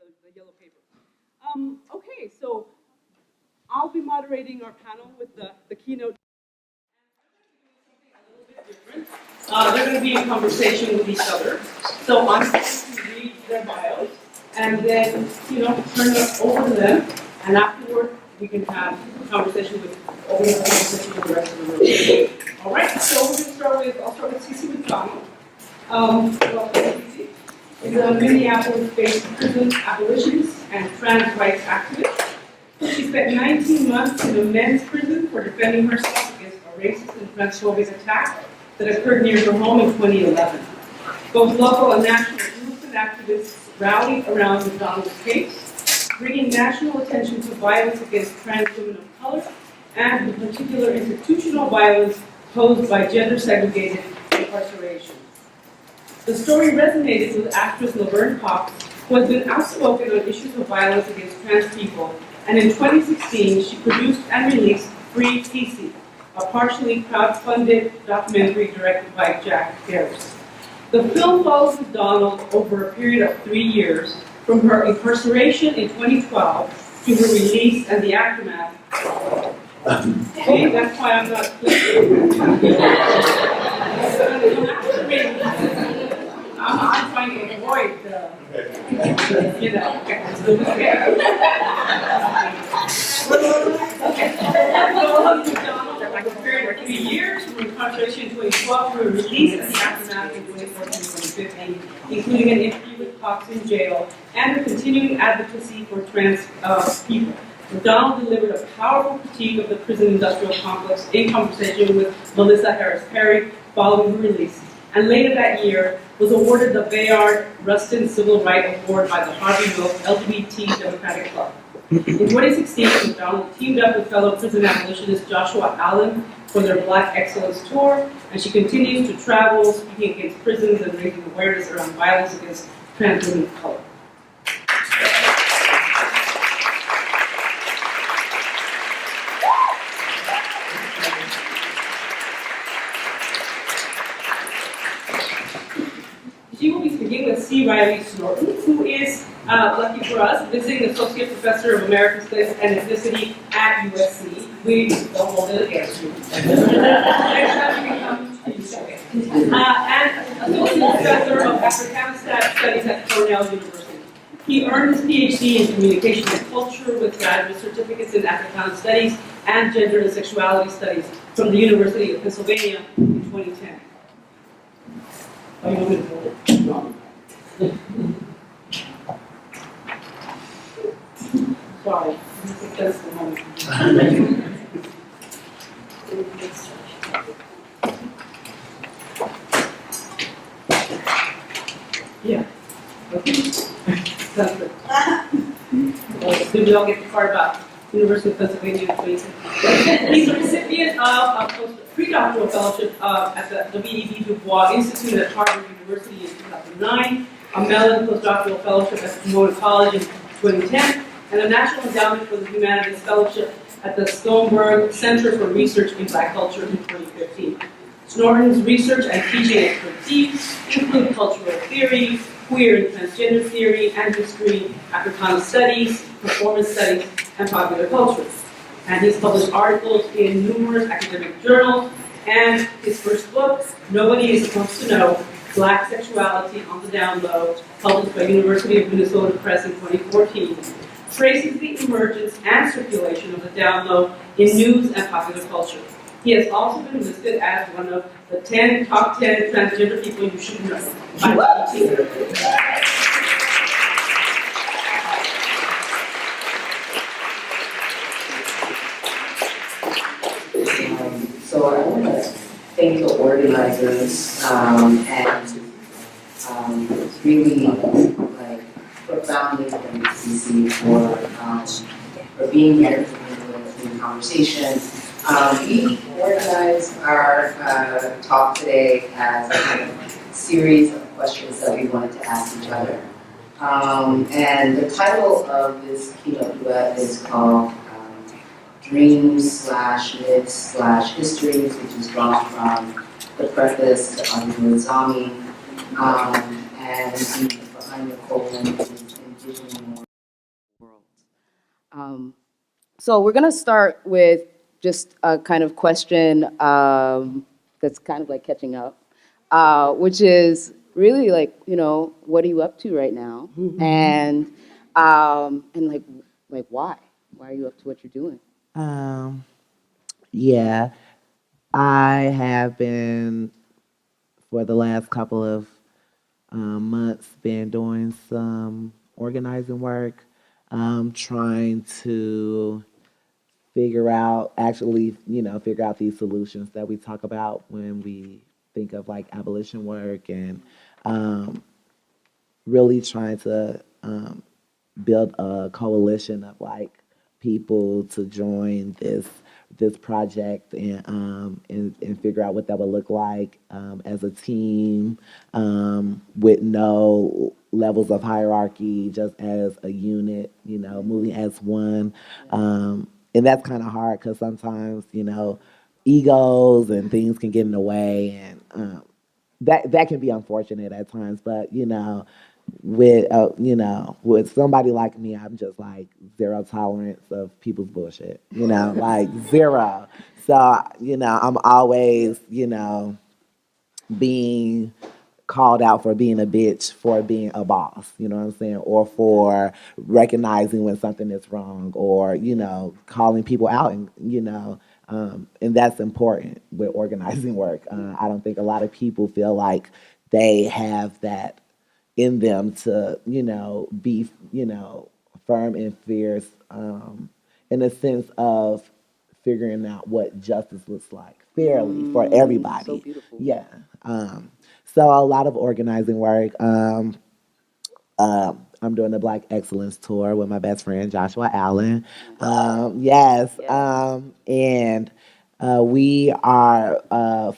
the yellow paper. Okay, so I'll be moderating our panel with the keynote. They're going to be in conversation with each other. So I'm going to read their bios and then, turn it over to them. And afterward, we can have a conversation with the rest of the room. All right. So we're going to I'll start with Cece McDonald. Cece is a Minneapolis-based prison abolitionist and trans rights activist. She spent 19 months in a men's prison for defending herself against a racist and transphobic attack that occurred near her home in 2011. Both local and national groups and activists rallied around McDonald's case, bringing national attention to violence against trans women of color and the particular institutional violence posed by gender-segregated incarceration. The story resonated with actress Laverne Cox, who has been outspoken on issues of violence against trans people, and in 2016 she produced and released Free Cece, a partially crowdfunded documentary directed by Jack Harris. The film follows McDonald over a period of 3 years, from her incarceration in 2012 to her release and the aftermath. Okay, that's why I'm not I'm trying to avoid McDonald, like a period of 3 years, from incarceration in 2012 to her release and the aftermath in 2014-2015, including an interview with Cox in jail and her continuing advocacy for trans people. McDonald delivered a powerful critique of the prison industrial complex in conversation with Melissa Harris Perry following her release, and later that year was awarded the Bayard Rustin Civil Rights Award by the Harvey Milk LGBT Democratic Club. In 2016, McDonald teamed up with fellow prison abolitionist Joshua Allen for their Black Excellence Tour, and she continues to travel, speaking against prisons and raising awareness around violence against trans women of color. She will be speaking with C. Riley Snorton, who is, lucky for us, visiting associate professor of American Studies and Ethnicity at USC. We don't hold it against you. Next time you can come, and associate professor of Africanistan Studies at Cornell University. He earned his PhD in communication and culture with graduate certificates in Africana Studies and gender and sexuality studies from the University of Pennsylvania in 2010. Oh, you want me to hold it? No. Sorry, this is the moment. Yeah. Okay. Sounds good. Did we all get the part about University of Pennsylvania in 2010? He's a recipient of a pre-doctoral fellowship at the W.E.B. Du Bois Institute at Harvard University in 2009, a Mellon postdoctoral fellowship at Pomona College in 2010, and a National Endowment for the Humanities Fellowship at the Stoneberg Center for Research in Black Culture in 2015. Snorton's research and teaching expertise include cultural theory, queer and transgender theory and history, Africana studies, performance studies, and popular culture. And he's published articles in numerous academic journals, and his first book, Nobody is Supposed to Know, Black Sexuality on the Down Low, published by University of Minnesota Press in 2014, traces the emergence and circulation of the down low in news and popular culture. He has also been listed as one of the top 10 transgender people you should know by BET. So I want to thank the organizers and really profoundly thank CC for being here for the conversation. We organized our talk today as a series of questions that we wanted to ask each other. And the title of this keynote duet is called Dreams/Myths/Histories, which is drawn from the preface to Abu Nizami, and behind the colon is envisioning more world. So we're gonna start with just a kind of question that's kind of like catching up, which is really like, what are you up to right now? And like why? Why are you up to what you're doing? Um, yeah, I have been for the last couple of months been doing some organizing work, trying to figure out these solutions that we talk about when we think of like abolition work and um, really trying to build a coalition of like people to join this project and figure out what that would look like as a team with no levels of hierarchy, just as a unit, moving as one. And that's kind of hard because sometimes, egos and things can get in the way, and that can be unfortunate at times. But with somebody like me, I'm just like zero tolerance of people's bullshit. Like zero. So I'm always being called out for being a bitch, for being a boss, you know what I'm saying? Or for recognizing when something is wrong, or, calling people out, and that's important with organizing work. I don't think a lot of people feel like they have that in them to, be, firm and fierce, in a sense of figuring out what justice looks like fairly for everybody. So beautiful. Yeah. So a lot of organizing work. I'm doing the Black Excellence Tour with my best friend Joshua Allen. Yes, Yeah. and we are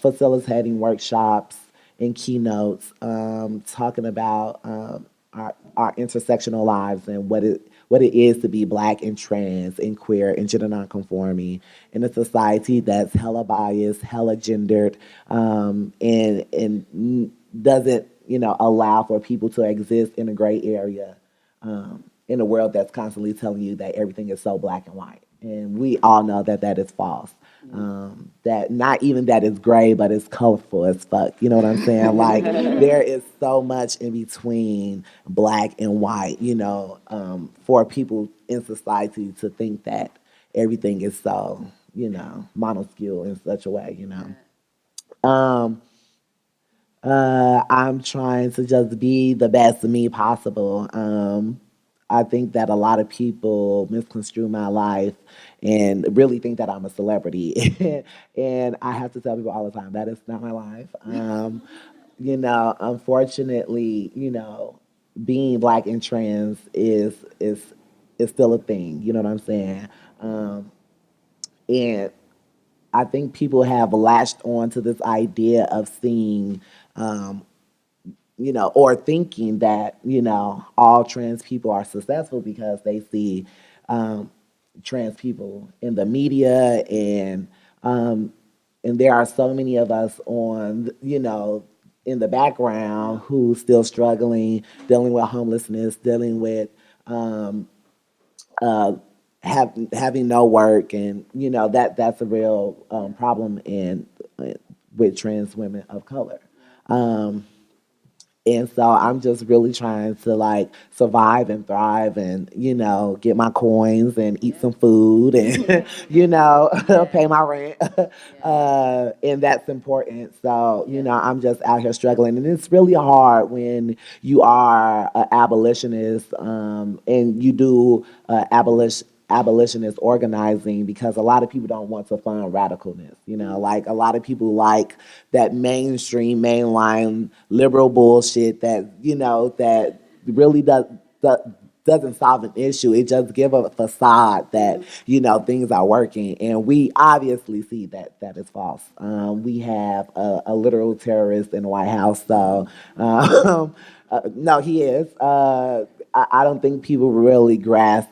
facilitating workshops and keynotes, talking about our intersectional lives and what it is to be Black and trans and queer and gender nonconforming in a society that's hella biased, hella gendered, and doesn't allow for people to exist in a gray area, in a world that's constantly telling you that everything is so black and white. And we all know that that is false. That not even that it's gray, but it's colorful as fuck. You know what I'm saying? Like there is so much in between black and white. For people in society to think that everything is so monoscule in such a way. Um, I'm trying to just be the best of me possible. I think that a lot of people misconstrue my life and really think that I'm a celebrity. And I have to tell people all the time that is not my life. Unfortunately, being Black and trans is still a thing. You know what I'm saying? And I think people have latched on to this idea of seeing, or thinking that, all trans people are successful because they see trans people in the media, and there are so many of us on, in the background who still struggling, dealing with homelessness, dealing with uh, having no work, and that's a real problem in with trans women of color. Um, and so I'm just really trying to like survive and thrive and, get my coins and eat some food and, pay my rent. And that's important. So, I'm just out here struggling. And it's really hard when you are an abolitionist, and you do abolitionist organizing, because a lot of people don't want to fund radicalness. Like a lot of people like that mainstream, mainline liberal bullshit that that really doesn't solve an issue. It just give a facade that things are working, and we obviously see that that is false. We have a literal terrorist in the White House, so no, he is. I don't think people really grasp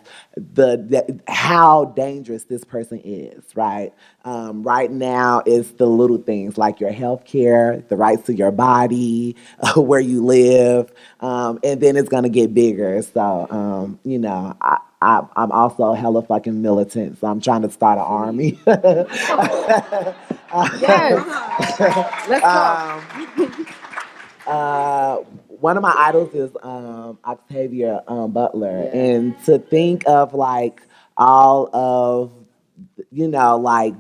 how dangerous this person is, right? Right now, it's the little things like your health care, the rights to your body, where you live, and then it's gonna get bigger. So, I'm also hella fucking militant, so I'm trying to start an army. Yes. Let's go. One of my idols is Octavia Butler, Yeah. and to think of like all of like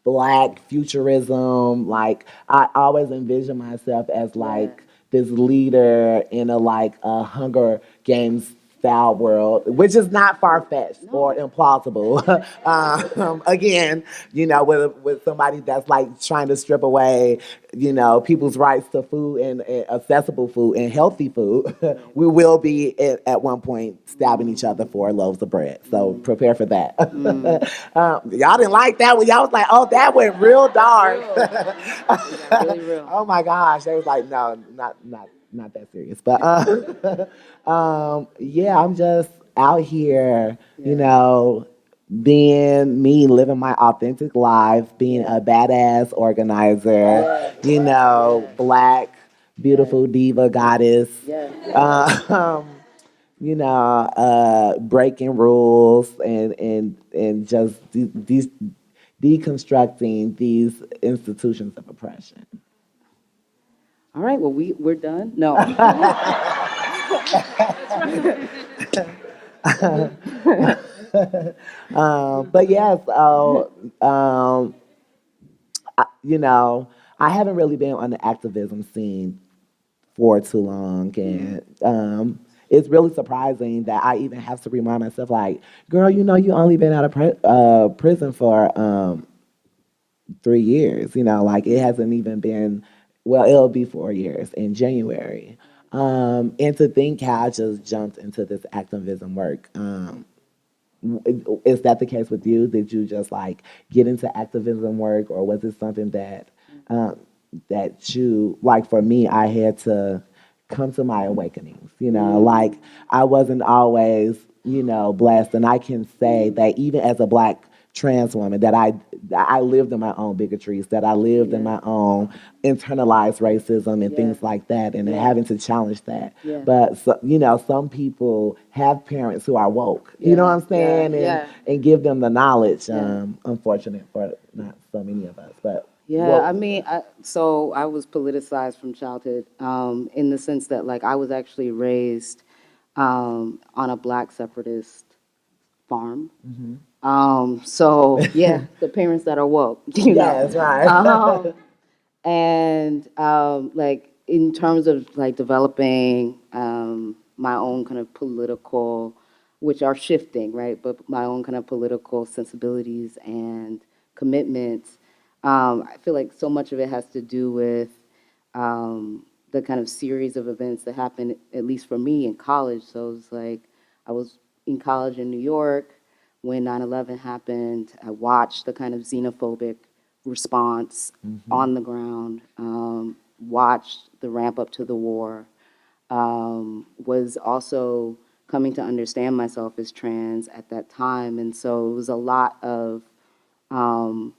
black futurism, like I always envision myself as like this leader in a Hunger Games style world, which is not far fetched or implausible. Again, with somebody that's like trying to strip away, people's rights to food and accessible food and healthy food, we will be at one point stabbing each other for loaves of bread. So prepare for that. Y'all didn't like that one. Y'all was like, oh, that went real dark. Really real. Oh my gosh. They was like, no, not that serious. But yeah, I'm just out here, being me, living my authentic life, being a badass organizer, black, beautiful diva goddess. Um, breaking rules and just these deconstructing these institutions of oppression. All right, well, we're done. No. But yeah, so I haven't really been on the activism scene for too long, and it's really surprising that I even have to remind myself, like, girl, you only been out of prison for 3 years. Like it hasn't even been. Well, it'll be 4 years in January. And to think how I just jumped into this activism work. Is that the case with you? Did you just like get into activism work, or was it something um, that you like? For me, I had to come to my awakenings. Like I wasn't always blessed, and I can say that even as a black trans woman, that I lived in my own bigotries, that I lived in my own internalized racism and things like that, and having to challenge that. But some people have parents who are woke. You know what I'm saying, and give them the knowledge. Unfortunate for not so many of us, but Yeah, I mean, so I was politicized from childhood, in the sense that like I was actually raised on a black separatist farm. So yeah, the parents that are woke, yes, right. and like in terms of like developing my own kind of political, which are shifting, right? But my own kind of political sensibilities and commitments. I feel like so much of it has to do with the kind of series of events that happened, at least for me, in college. So it was like I was in college in New York when 9/11 happened. I watched the kind of xenophobic response on the ground, watched the ramp up to the war, was also coming to understand myself as trans at that time. And so it was a lot of um,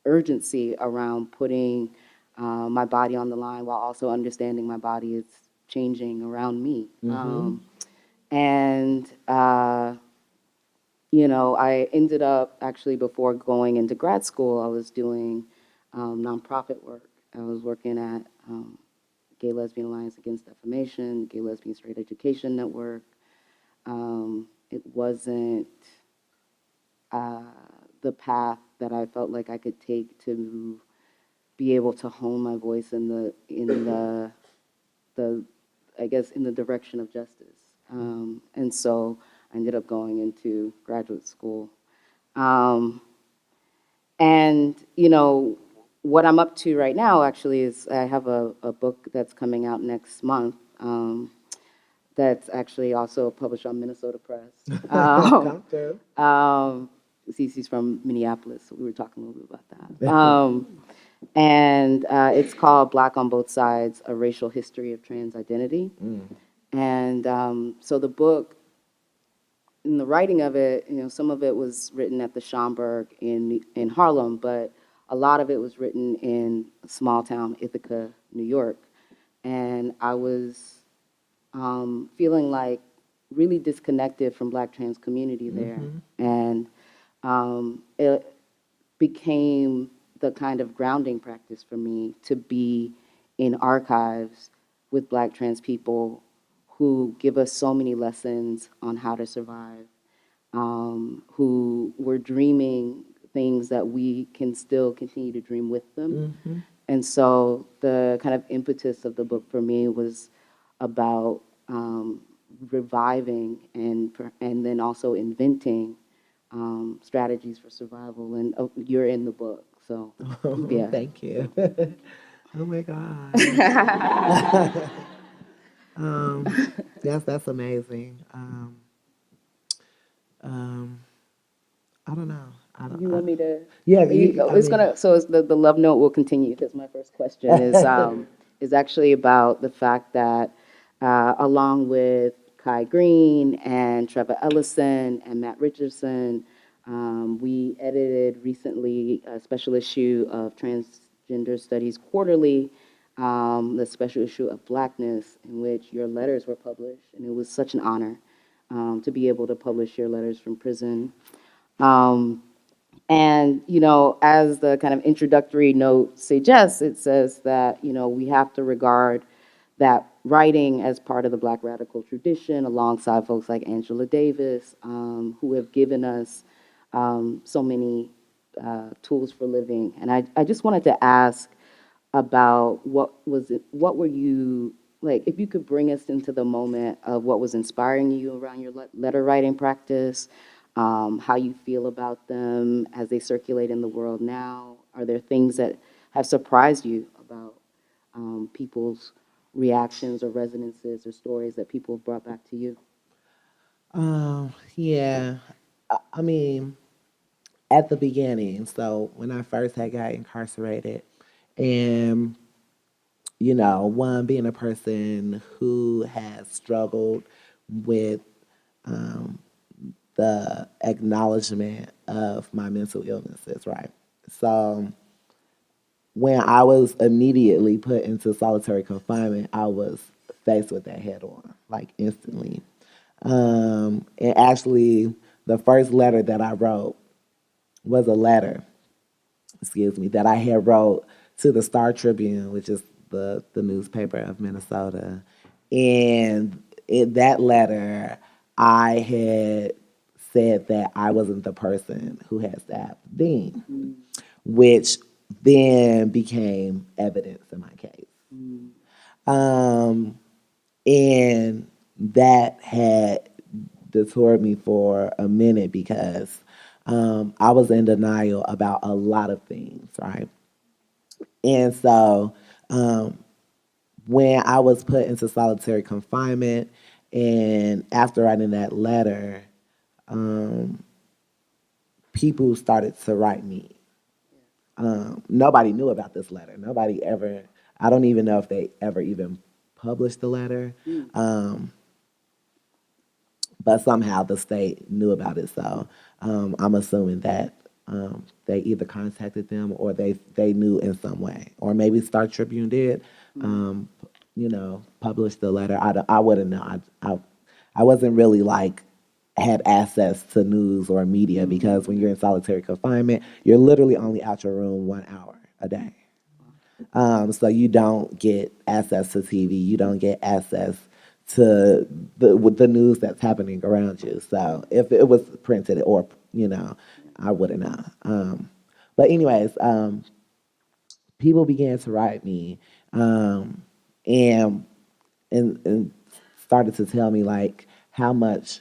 urgency around putting my body on the line while also understanding my body is changing around me. And I ended up actually, before going into grad school, I was doing nonprofit work. I was working at Gay Lesbian Alliance Against Defamation, Gay Lesbian Straight Education Network. It wasn't the path that I felt like I could take to be able to hone my voice the I guess in the direction of justice. And so I ended up going into graduate school. And what I'm up to right now actually is I have a book that's coming out next month. That's actually also published on Minnesota Press. Come through. Cece's from Minneapolis, so we were talking a little bit about that. And it's called Black on Both Sides, A Racial History of Trans Identity. And And so the book, in the writing of it, some of it was written at the Schomburg in Harlem, but a lot of it was written in small town Ithaca, New York. And I was feeling like really disconnected from Black trans community there. And it became the kind of grounding practice for me to be in archives with Black trans people who give us so many lessons on how to survive, who were dreaming things that we can still continue to dream with them. And so the kind of impetus of the book for me was about reviving and then also inventing strategies for survival. And you're in the book, so yeah. Thank you. Oh my God. Yes, that's amazing. I don't know. You want me to? Yeah, So it's the love note will continue because my first question is actually about the fact that along with Kai Green and Trevor Ellison and Matt Richardson, we edited recently a special issue of Transgender Studies Quarterly, the special issue of Blackness, in which your letters were published, and it was such an honor to be able to publish your letters from prison. And, as the kind of introductory note suggests, it says that, we have to regard that writing as part of the Black radical tradition alongside folks like Angela Davis, who have given us so many tools for living. And I just wanted to ask about what were you, like, if you could bring us into the moment of what was inspiring you around your letter writing practice, how you feel about them as they circulate in the world now. Are there things that have surprised you about people's reactions or resonances or stories that people have brought back to you? Yeah. I mean, at the beginning, so when I first had got incarcerated, and one being a person who has struggled with the acknowledgement of my mental illnesses, right? So when I was immediately put into solitary confinement, I was faced with that head on, like instantly. And actually, the first letter that I wrote was a letter, that I had wrote to the Star Tribune, which is the newspaper of Minnesota. And in that letter, I had said that I wasn't the person who had stabbed Dean, which then became evidence in my case. And that had detoured me for a minute because I was in denial about a lot of things, right? And so when I was put into solitary confinement and after writing that letter, people started to write me. Nobody knew about this letter. Nobody ever, I don't even know if they ever even published the letter. But somehow the state knew about it. So I'm assuming that they either contacted them or they knew in some way. Or maybe Star Tribune did, publish the letter. I wouldn't know. I wasn't really had access to news or media because when you're in solitary confinement, you're literally only out your room 1 hour a day. So you don't get access to TV. You don't get access to the news that's happening around you. So if it was printed or, I wouldn't know. But anyways, people began to write me and started to tell me how much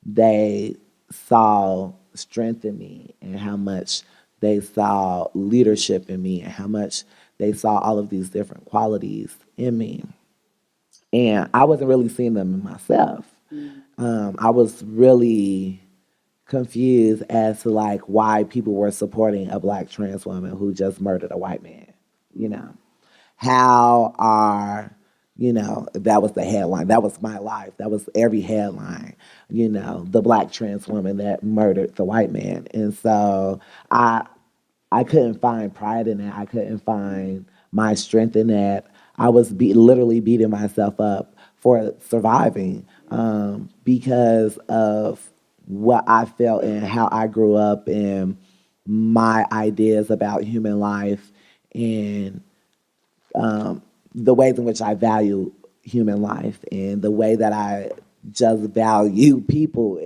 they saw strength in me and how much they saw leadership in me and how much they saw all of these different qualities in me. And I wasn't really seeing them in myself. I was really confused as to why people were supporting a Black trans woman who just murdered a white man. How are You know, that was the headline. That was my life. That was every headline. You know, the black trans woman that murdered the white man. And so I couldn't find pride in that. I couldn't find my strength in that. I was literally beating myself up for surviving because of what I felt and how I grew up and my ideas about human life and the ways in which I value human life and the way that I just value people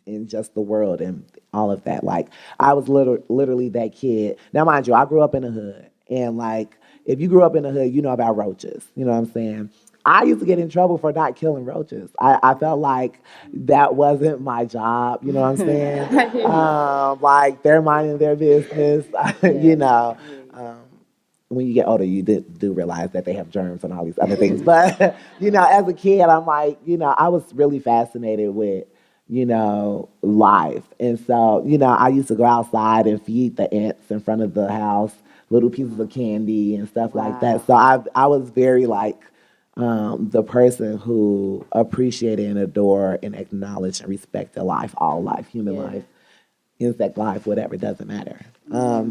and just the world and all of that. Like I was literally that kid. Now, mind you, I grew up in the hood, and like if you grew up in the hood, you know about roaches. You know what I'm saying? I used to get in trouble for not killing roaches. I felt like that wasn't my job. You know what I'm saying? Like they're minding their business. You know. When you get older, you do realize that they have germs and all these other things. But, you know, as a kid, I'm like, you know, I was really fascinated with, you know, life. And so, you know, I used to go outside and feed the ants in front of the house, little pieces of candy and stuff like that. So I was very like the person who appreciated and adored and acknowledged and respected life, all life, human life, insect life, whatever, doesn't matter.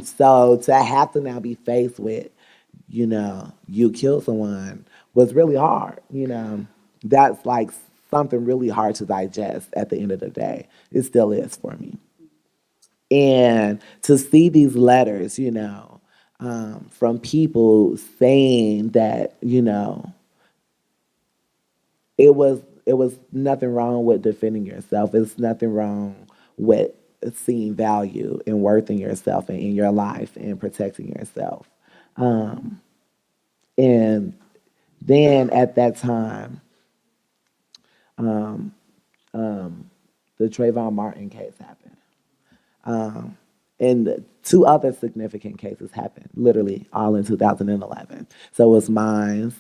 So to have to now be faced with, you know, you killed someone was really hard. You know, that's like something really hard to digest at the end of the day. It still is for me. And to see these letters, you know, from people saying that, you know, it was nothing wrong with defending yourself. It's nothing wrong with seeing value and worth in yourself and in your life and protecting yourself. And then at that time, the Trayvon Martin case happened. And two other significant cases happened, literally all in 2011. So it was mine.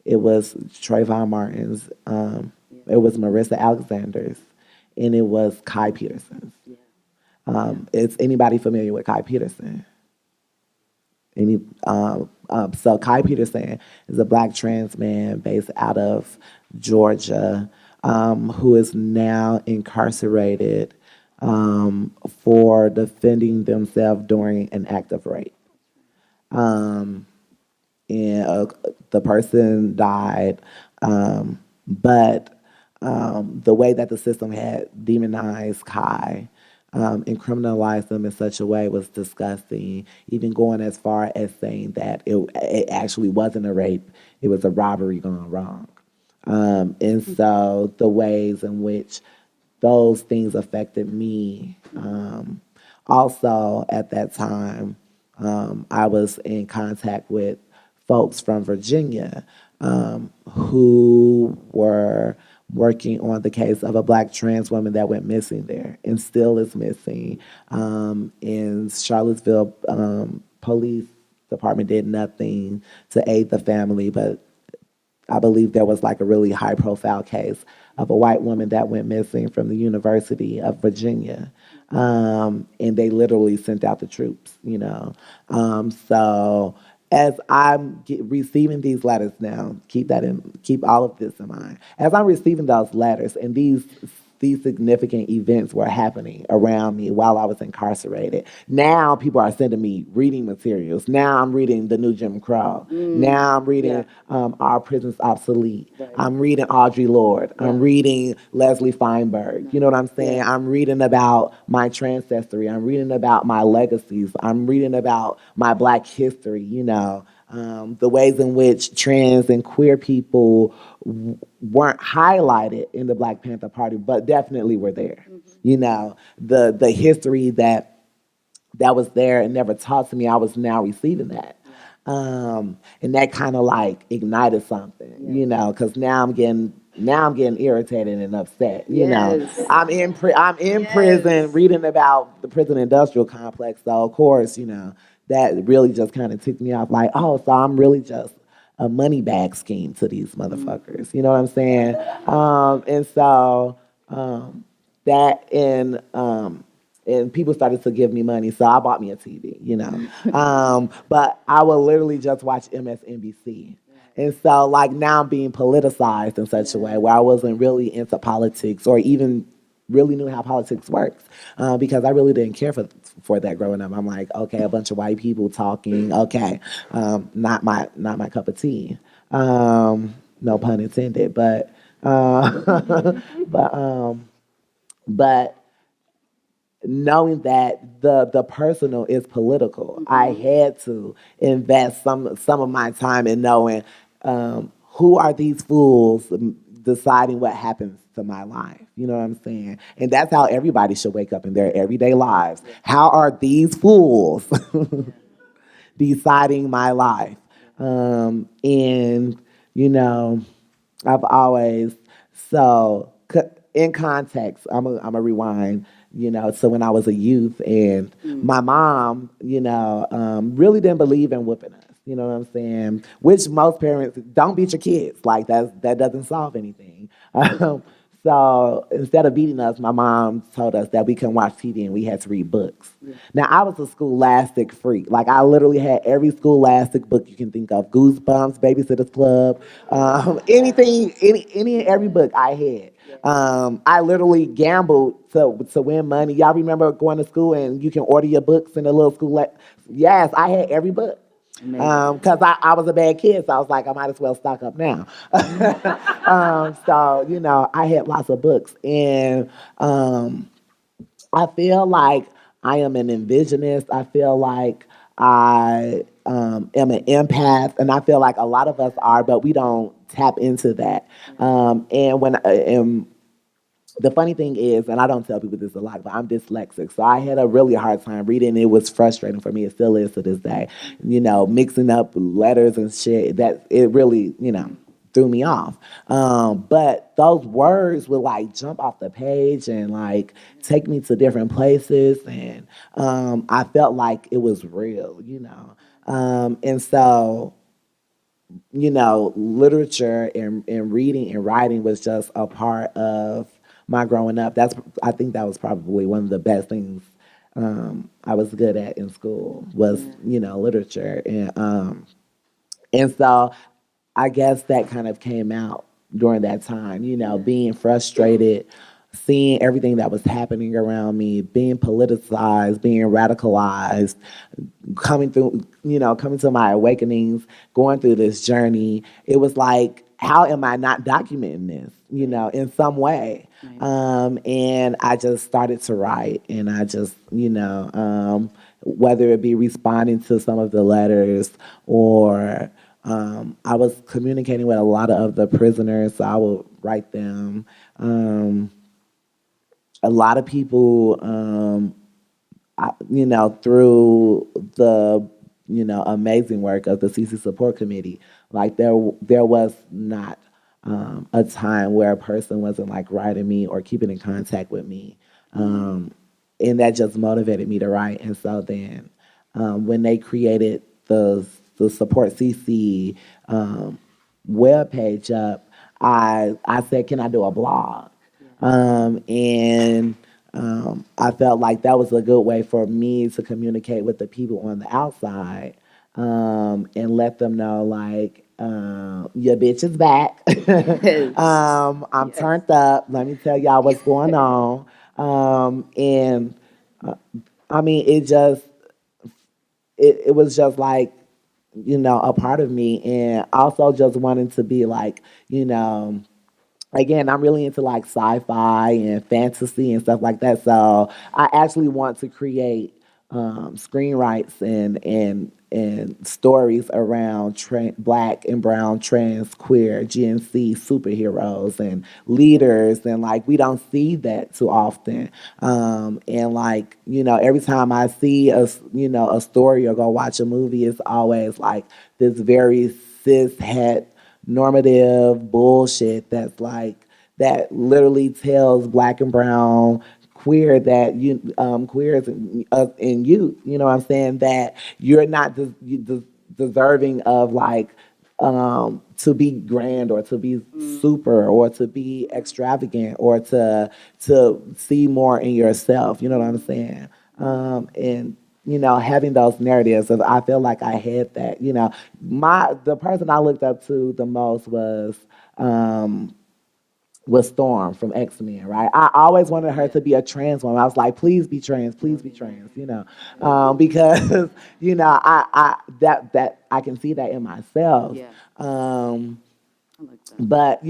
It was Trayvon Martin's. It was Marissa Alexander's, and it was Kai Peterson's. Is anybody familiar with Kai Peterson? So Kai Peterson is a black trans man based out of Georgia who is now incarcerated for defending themselves during an act of rape. And the person died, but the way that the system had demonized Kai and criminalized them in such a way was disgusting, even going as far as saying that it actually wasn't a rape, it was a robbery gone wrong. And so the ways in which those things affected me. Also, at that time, I was in contact with folks from Virginia who were working on the case of a black trans woman that went missing there and still is missing. In Charlottesville, police department did nothing to aid the family, but I believe there was like a really high profile case of a white woman that went missing from the University of Virginia. And they literally sent out the troops, you know. So as I'm receiving these letters now, keep all of this in mind. As I'm receiving those letters and these significant events were happening around me while I was incarcerated. Now people are sending me reading materials. Now I'm reading The New Jim Crow. Now I'm reading Our Prisons Obsolete. Right. I'm reading Audre Lorde. Yeah. I'm reading Leslie Feinberg. You know what I'm saying? Yeah. I'm reading about my ancestry. I'm reading about my legacies. I'm reading about my black history, you know. The ways in which trans and queer people weren't highlighted in the Black Panther Party, but definitely were there. You know, the history that was there and never taught to me, I was now receiving that. And that kind of like ignited something, you know, because now I'm getting irritated and upset. You know, I'm in prison reading about the prison industrial complex. So of course, you know, that really just kind of ticked me off. Like, oh, so I'm really just a money bag scheme to these motherfuckers. You know what I'm saying? And so that and people started to give me money, so I bought me a TV, you know. But I would literally just watch MSNBC. And so, like, now I'm being politicized in such a way where I wasn't really into politics or even really knew how politics works, because I really didn't care for that growing up. I'm like, okay, a bunch of white people talking, okay, not my cup of tea. No pun intended, but but but knowing that the personal is political, I had to invest some of my time in knowing, who are these fools deciding what happens to my life. You know what I'm saying? And that's how everybody should wake up in their everyday lives. How are these fools deciding my life? And you know, I've always so in context. I'm a rewind. So when I was a youth, and my mom, really didn't believe in whipping us. You know what I'm saying? Which most parents don't beat your kids. Like that doesn't solve anything. So instead of beating us, my mom told us that we couldn't watch TV and we had to read books. Now I was a scholastic freak. Like I literally had every scholastic book you can think of: Goosebumps, Babysitter's Club, anything, any and every book I had. I literally gambled to win money. Y'all remember going to school and you can order your books in a little school? Yes, I had every book. Because I was a bad kid, so I was like, I might as well stock up now. So, I had lots of books. And I feel like I am an envisionist. I feel like I am an empath. And I feel like a lot of us are, but we don't tap into that. And the funny thing is, and I don't tell people this a lot, but I'm dyslexic. So I had a really hard time reading. It was frustrating for me. It still is to this day. Mixing up letters and shit, that it really, threw me off. But those words would like jump off the page and like take me to different places. And I felt like it was real. And so, literature and reading and writing was just a part of my growing up. I think that was probably one of the best things I was good at in school was, literature. And so I guess that kind of came out during that time, being frustrated, seeing everything that was happening around me, being politicized, being radicalized, coming to my awakenings, going through this journey. It was like, how am I not documenting this, in some way? And I just started to write, and I just, whether it be responding to some of the letters or I was communicating with a lot of the prisoners, so I would write them. A lot of people, through the, amazing work of the CC Support Committee, like there was not a time where a person wasn't like writing me or keeping in contact with me. And that just motivated me to write. And so then when they created the Support CC web page up, I said, can I do a blog? And I felt like that was a good way for me to communicate with the people on the outside, and let them know, like, your bitch is back. I'm turned up. Let me tell y'all what's going on. And I mean, it was just like, a part of me, and also just wanting to be like, again, I'm really into like sci-fi and fantasy and stuff like that. So I actually want to create screenwrites and stories around black and brown, trans, queer, GNC superheroes and leaders, and like we don't see that too often. And like, every time I see a story or go watch a movie, it's always like this very cis het normative bullshit that's like that literally tells black and brown queer that queers in youth, what I'm saying, that you're not deserving of like to be grand or to be super or to be extravagant or to see more in yourself, you know what I'm saying? And having those narratives of I feel like I had that. The person I looked up to the most um, was Storm from X-Men, right? I always wanted her to be a trans woman. I was like, please be trans, because that I can see that in myself. Yeah. Um, I like that. but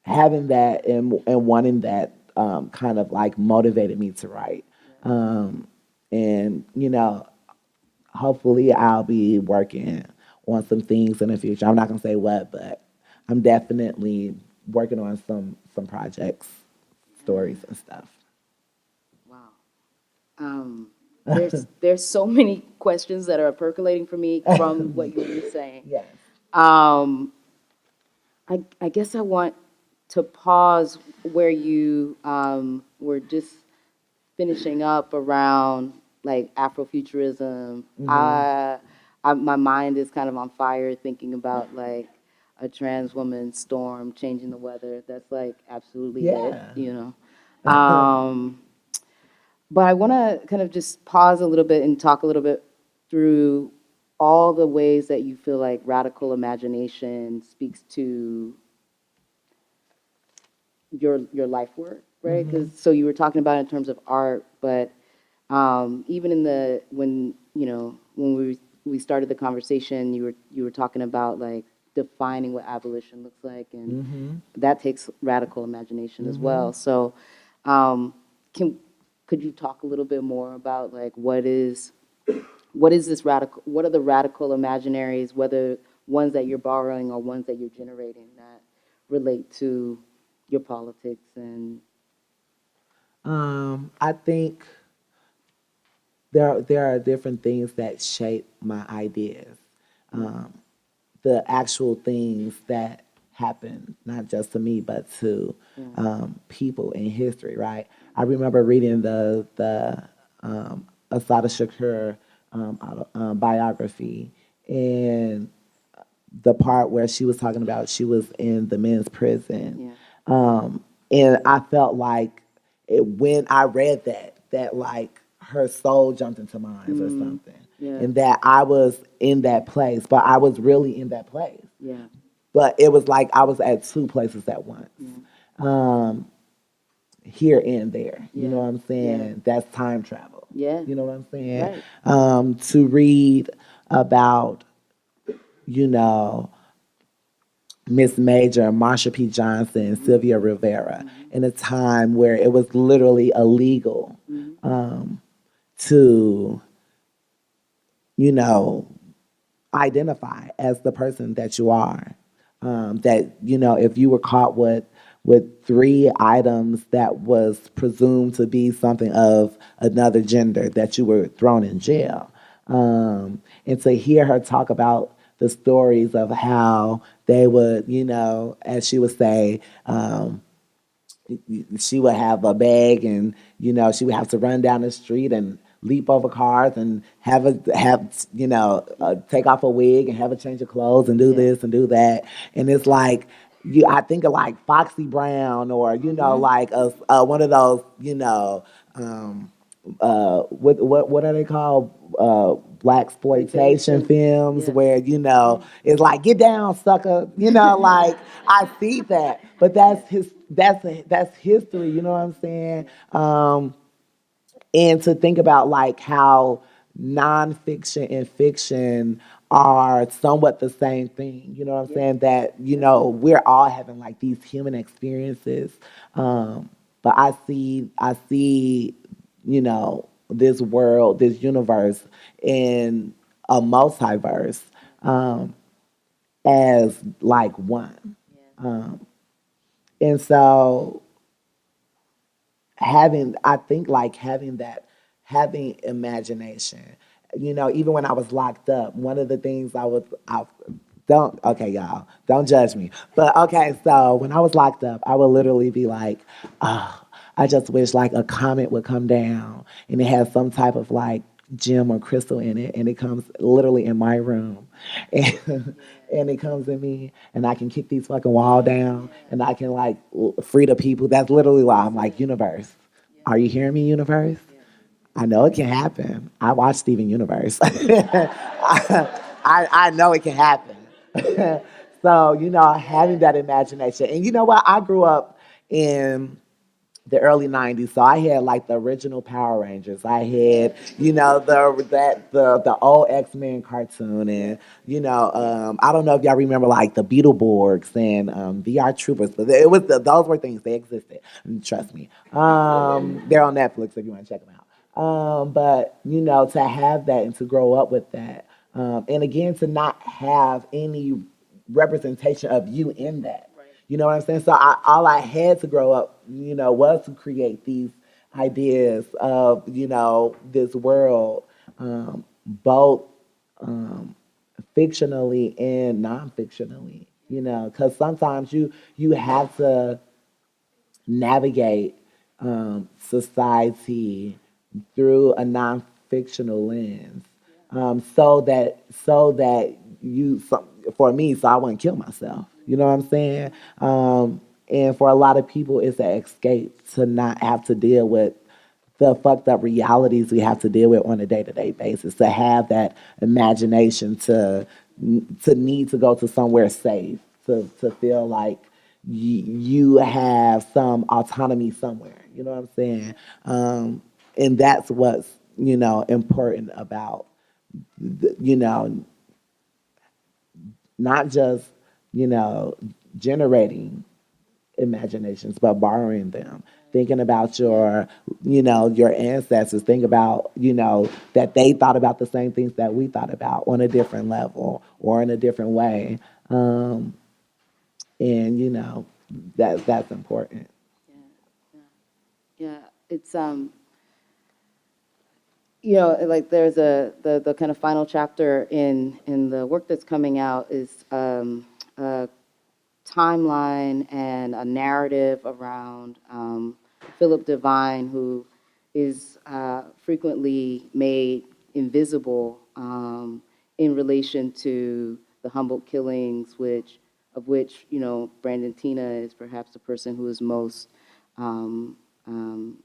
having that and wanting that kind of like motivated me to write. And hopefully I'll be working on some things in the future. I'm not gonna say what, but I'm definitely working on some projects, stories and stuff. Wow. There's so many questions that are percolating for me from what you were saying. Yes. Um, I guess I want to pause where you were just finishing up around like Afrofuturism. My mind is kind of on fire thinking about like a trans woman storm changing the weather. That's like absolutely Yeah. it. But I want to kind of just pause a little bit and talk a little bit through all the ways that you feel like radical imagination speaks to your life work, right? Because so you were talking about it in terms of art, but even in the when we started the conversation, you were talking about like defining what abolition looks like, and that takes radical imagination as well. So, can could you talk a little bit more about like what is this radical? What are the radical imaginaries, whether ones that you're borrowing or ones that you're generating that relate to your politics and I think there are different things that shape my ideas. Um, the actual things that happen, not just to me, but to people in history, right? I remember reading Asada Shakur biography, and the part where she was talking about she was in the men's prison. yeah, And I felt like when I read that like her soul jumped into mine or something. yeah, And that I was in that place, but I was really in that place. yeah, But it was like I was at two places at once. Um, here and there. You know yeah, what I'm saying? That's time travel. yeah, You know what I'm saying? right, To read about, you know, Miss Major, Marsha P. Johnson, Sylvia Rivera, in a time where it was literally illegal to, you know, identify as the person that you are. That, if you were caught with three items that was presumed to be something of another gender, that you were thrown in jail. And to hear her talk about the stories of how they would, as she would say, she would have a bag, and she would have to run down the street and leap over cars and take off a wig and have a change of clothes and do yeah, this and do that. And it's like I think of like Foxy Brown, or like one of those what are they called, black exploitation films, yeah, where it's like, get down sucker, like I see that, but that's history, you know what I'm saying? And to think about like how nonfiction and fiction are somewhat the same thing. You know what I'm saying? That we're all having like these human experiences, but I see, this world, this universe in a multiverse, as like one, and so I think like having imagination. Even when I was locked up, one of the things I don't, okay, y'all, don't judge me. But okay, so when I was locked up, I would literally be like, oh, I just wish like a comet would come down and it has some type of like gem or crystal in it, and it comes literally in my room. And, and it comes in me, and I can kick these fucking wall down, and I can like free the people. That's literally why I'm like, universe, are you hearing me, universe? I know it can happen. I watch Steven Universe. I know it can happen. So, having that imagination. And you know what? I grew up in the early '90s, so I had like the original Power Rangers. I had, the old X-Men cartoon, and I don't know if y'all remember like the Beetleborgs and VR Troopers, but it was those were things they existed. And trust me, they're on Netflix if you want to check them out. But to have that and to grow up with that, and again to not have any representation of you in that. You know what I'm saying? So all I had to grow up, was to create these ideas of, this world, both fictionally and non-fictionally. Because sometimes you have to navigate society through a non-fictional lens, so that for me, so I wouldn't kill myself. You know what I'm saying? And for a lot of people, it's an escape to not have to deal with the fucked up realities we have to deal with on a day-to-day basis. To have that imagination, to need to go to somewhere safe, to feel like you have some autonomy somewhere. You know what I'm saying? And that's what's important about you know not just you know generating imaginations, but borrowing them. Thinking about your ancestors. Think about, that they thought about the same things that we thought about on a different level or in a different way. And that's important. Yeah, it's like there's the kind of final chapter in the work that's coming out is a timeline and a narrative around Philip Divine, who is frequently made invisible in relation to the Humboldt killings, which Brandon Tina is perhaps the person who is um, um,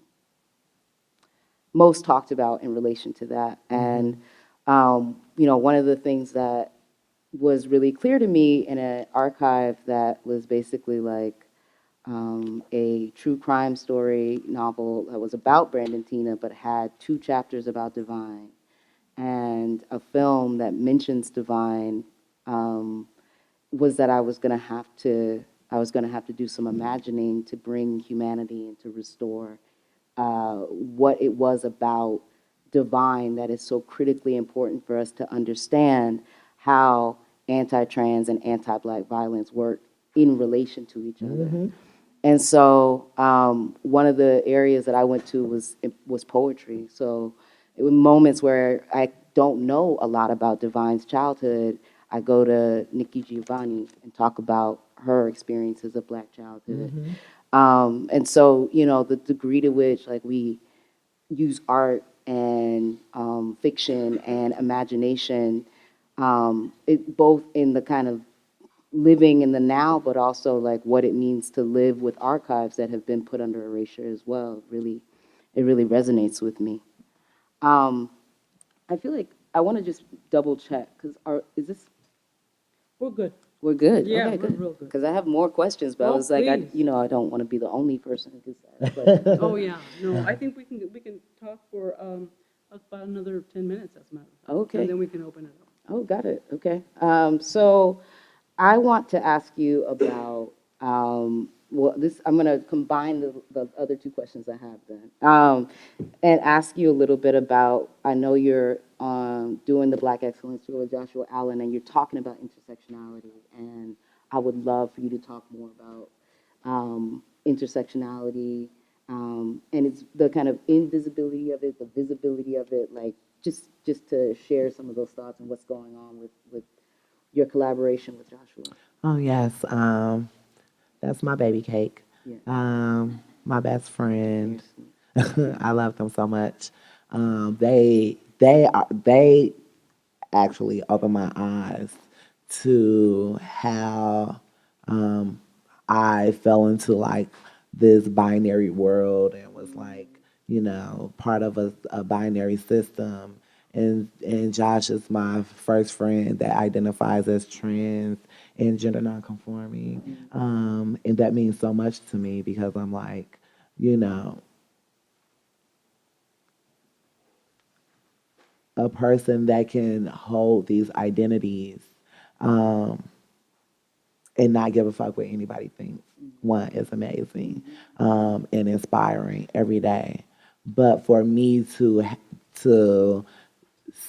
most talked about in relation to that. And one of the things that was really clear to me in an archive that was basically like a true crime story novel that was about Brandon Tina, but had 2 chapters about Divine, and a film that mentions Divine, was that I was gonna have to do some imagining to bring humanity and to restore what it was about Divine that is so critically important for us to understand how anti-trans and anti-black violence work in relation to each other. And so one of the areas that I went to was poetry. So it was moments where I don't know a lot about Divine's childhood. I go to Nikki Giovanni and talk about her experiences of Black childhood. And so, the degree to which like we use art and fiction and imagination, it both in the kind of living in the now, but also like what it means to live with archives that have been put under erasure as well. It really resonates with me. Um, I feel like I want to just double check because is this We're good. we're good? Yeah, Okay, we're good. real good. Because I have more questions, but I Oh, was like, please. I don't want to be the only person who gets asked questions. Oh, yeah, no, I think we can talk for about another 10 minutes, as a matter of fact. Okay. And then we can open it up. Oh, got it. Okay. So I want to ask you about, I'm going to combine the other 2 questions I have then, and ask you a little bit about, I know you're doing the Black Excellence Tour with Joshua Allen, and you're talking about intersectionality, and I would love for you to talk more about intersectionality, and it's the kind of invisibility of it, the visibility of it, like just to share some of those thoughts and what's going on with your collaboration with Joshua. Oh yes, that's my baby cake. Yeah. My best friend. I love them so much. They actually opened my eyes to how I fell into like this binary world and was like, part of a binary system. And Josh is my first friend that identifies as trans and gender nonconforming. And that means so much to me because I'm like, you know, a person that can hold these identities um, and not give a fuck what anybody thinks. One is amazing and inspiring every day. But for me to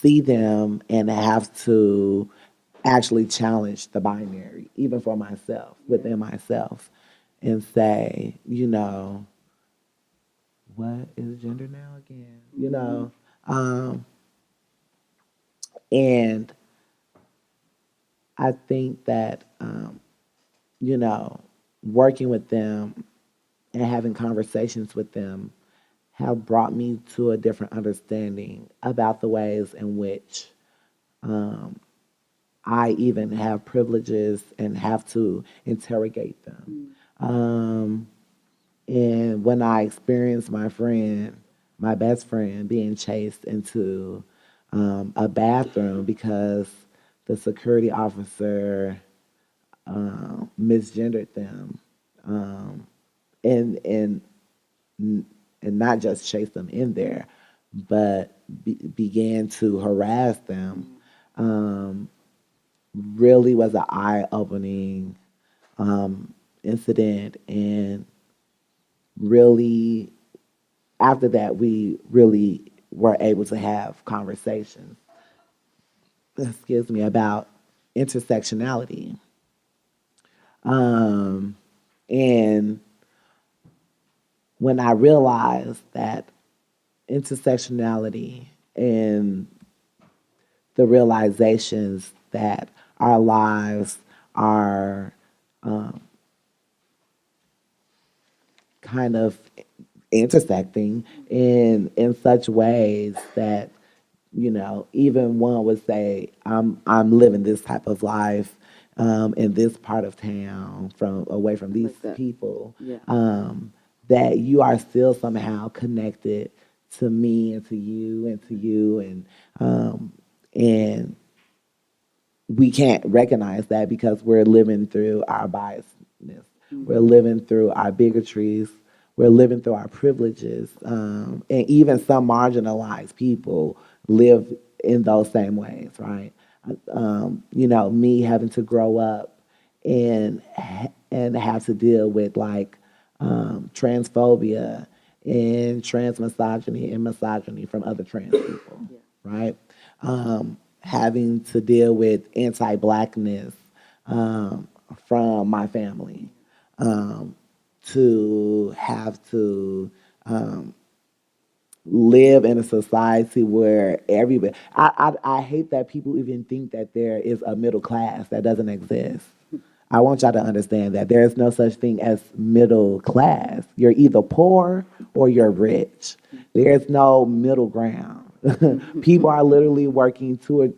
see them and have to actually challenge the binary, even for myself, within myself, and say, what is gender now again? And I think that, working with them and having conversations with them have brought me to a different understanding about the ways in which I even have privileges and have to interrogate them. And when I experienced my best friend, being chased into a bathroom because the security officer misgendered them, and and not just chase them in there, but began to harass them, really was an eye-opening incident. And really, after that, we really were able to have conversations, excuse me, about intersectionality. And when I realized that intersectionality and the realizations that our lives are kind of intersecting in such ways that even one would say I'm living this type of life in this part of town from away from these Like that. people, Yeah. that you are still somehow connected to me and to you and we can't recognize that because we're living through our biasness. We're living through our bigotries. We're living through our privileges. And even some marginalized people live in those same ways, right? Me having to grow up and have to deal with like transphobia and trans misogyny and misogyny from other trans people, right? Having to deal with anti-blackness from my family, to have to live in a society where everybody. I hate that people even think that there is a middle class that doesn't exist. I want y'all to understand that there is no such thing as middle class. You're either poor or you're rich. There's no middle ground. People are literally working two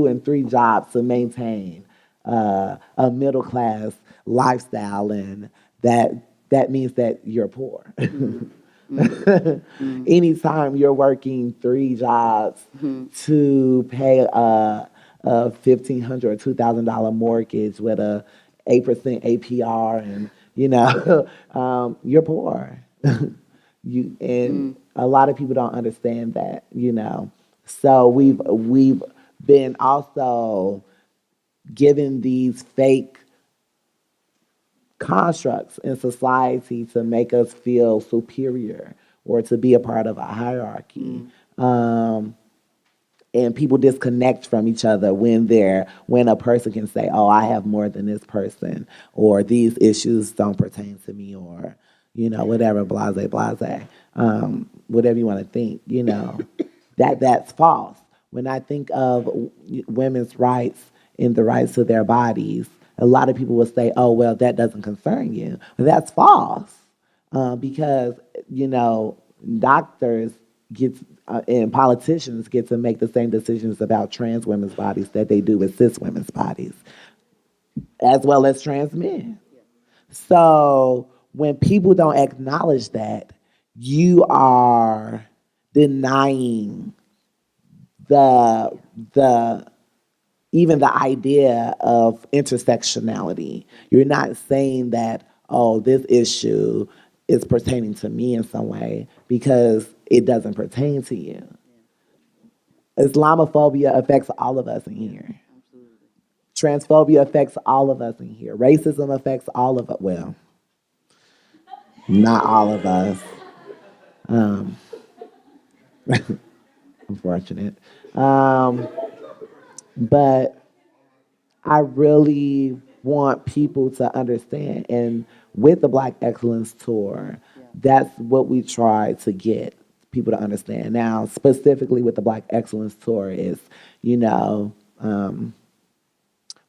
and three jobs to maintain a middle class lifestyle, and that means that you're poor. Anytime you're working three jobs to pay a $1,500 or $2,000 mortgage with a 8% APR, and you're poor. A lot of people don't understand that. So we've been also given these fake constructs in society to make us feel superior or to be a part of a hierarchy. And people disconnect from each other when a person can say, "Oh, I have more than this person," or "These issues don't pertain to me," or whatever, blase, blase, whatever you want to think. That's false. When I think of women's rights and the rights to their bodies, a lot of people will say, "Oh, well, that doesn't concern you." But that's false, because doctors get and politicians get to make the same decisions about trans women's bodies that they do with cis women's bodies, as well as trans men. So when people don't acknowledge that, you are denying the even the idea of intersectionality. You're not saying that, oh, this issue is pertaining to me in some way because it doesn't pertain to you. Islamophobia affects all of us in here. Transphobia affects all of us in here. Racism affects all of us. Well, not all of us. Um, unfortunate. But I really want people to understand. And with the Black Excellence Tour, that's what we try to get people to understand. Now, specifically with the Black Excellence Tour is, you know,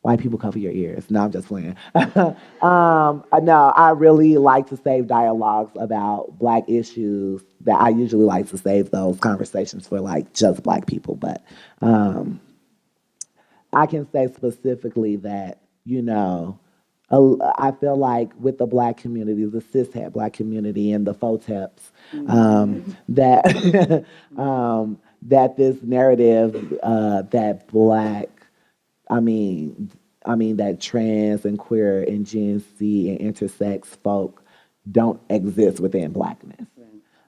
white people cover your ears. No, I'm just playing. No, I really like to save dialogues about Black issues that I usually like to save those conversations for like just Black people. But I can say specifically that, you know, I feel like with the Black community, the cishet Black community and the FOTEPs, that that this narrative that Black, that trans and queer and Gen Z and intersex folk don't exist within Blackness.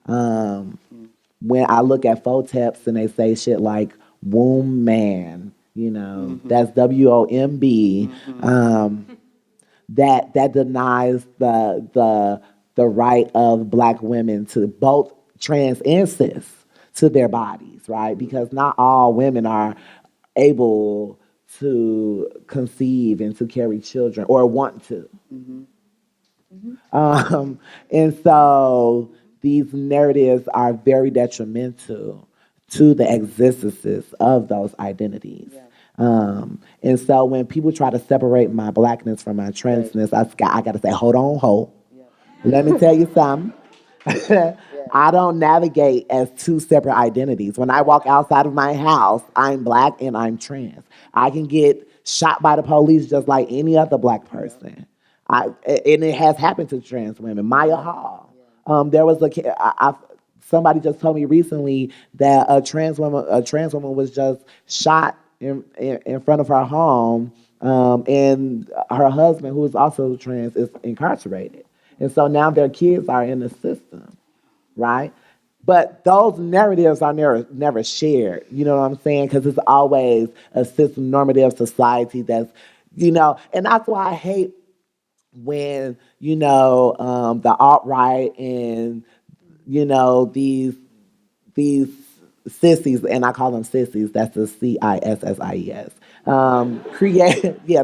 When I look at FOTEPs and they say shit like womb man, you know, that's WOMB, that denies the right of Black women to both trans and cis to their bodies, right? Because not all women are able to conceive and to carry children or want to. And so these narratives are very detrimental to the existences of those identities. And so when people try to separate my Blackness from my transness, I got to say, hold on, ho. Let me tell you something. I don't navigate as two separate identities. When I walk outside of my house, I'm Black and I'm trans. I can get shot by the police just like any other Black person. And it has happened to trans women. Maya Hall. There was somebody just told me recently that a trans woman was just shot in front of her home, and her husband, who is also trans, is incarcerated. And so now their kids are in the system, right? But those narratives are never shared, you know what I'm saying? Because it's always a system normative society that's, you know, and that's why I hate when, you know, the alt-right and, you know, these sissies, and I call them sissies, that's the CISSIES,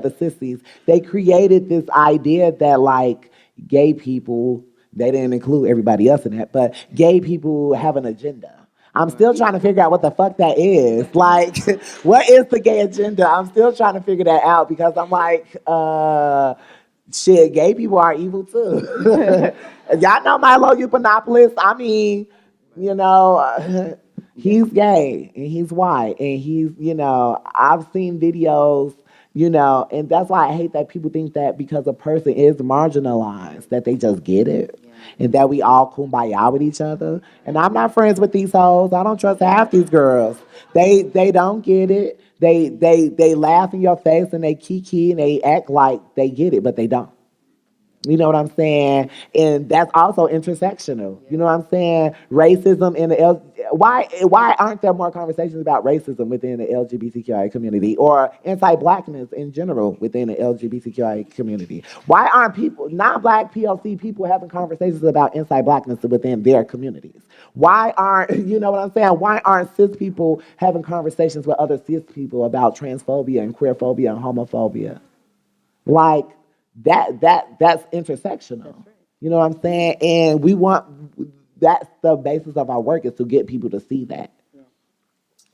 the sissies, they created this idea that like gay people, they didn't include everybody else in that, but gay people have an agenda. I'm still trying to figure out what the fuck that is. Like, what is the gay agenda? I'm still trying to figure that out because I'm like, shit, gay people are evil too. Y'all know Milo Yiannopoulos. I mean, you know, he's gay and he's white and he's, you know, I've seen videos, you know, and that's why I hate that people think that because a person is marginalized, that they just get it. And that we all kumbaya with each other. And I'm not friends with these hoes. I don't trust half these girls. They don't get it. They laugh in your face and they kiki and they act like they get it, but they don't. You know what I'm saying? And that's also intersectional. You know what I'm saying? Racism in the why aren't there more conversations about racism within the LGBTQI community or anti-Blackness in general within the LGBTQI community? Why aren't non-Black POC people having conversations about anti-Blackness within their communities? Why aren't, you know what I'm saying? Why aren't cis people having conversations with other cis people about transphobia and queerphobia and homophobia? Like, that's intersectional. That's right. You know what I'm saying? And that's the basis of our work is to get people to see that. Yeah.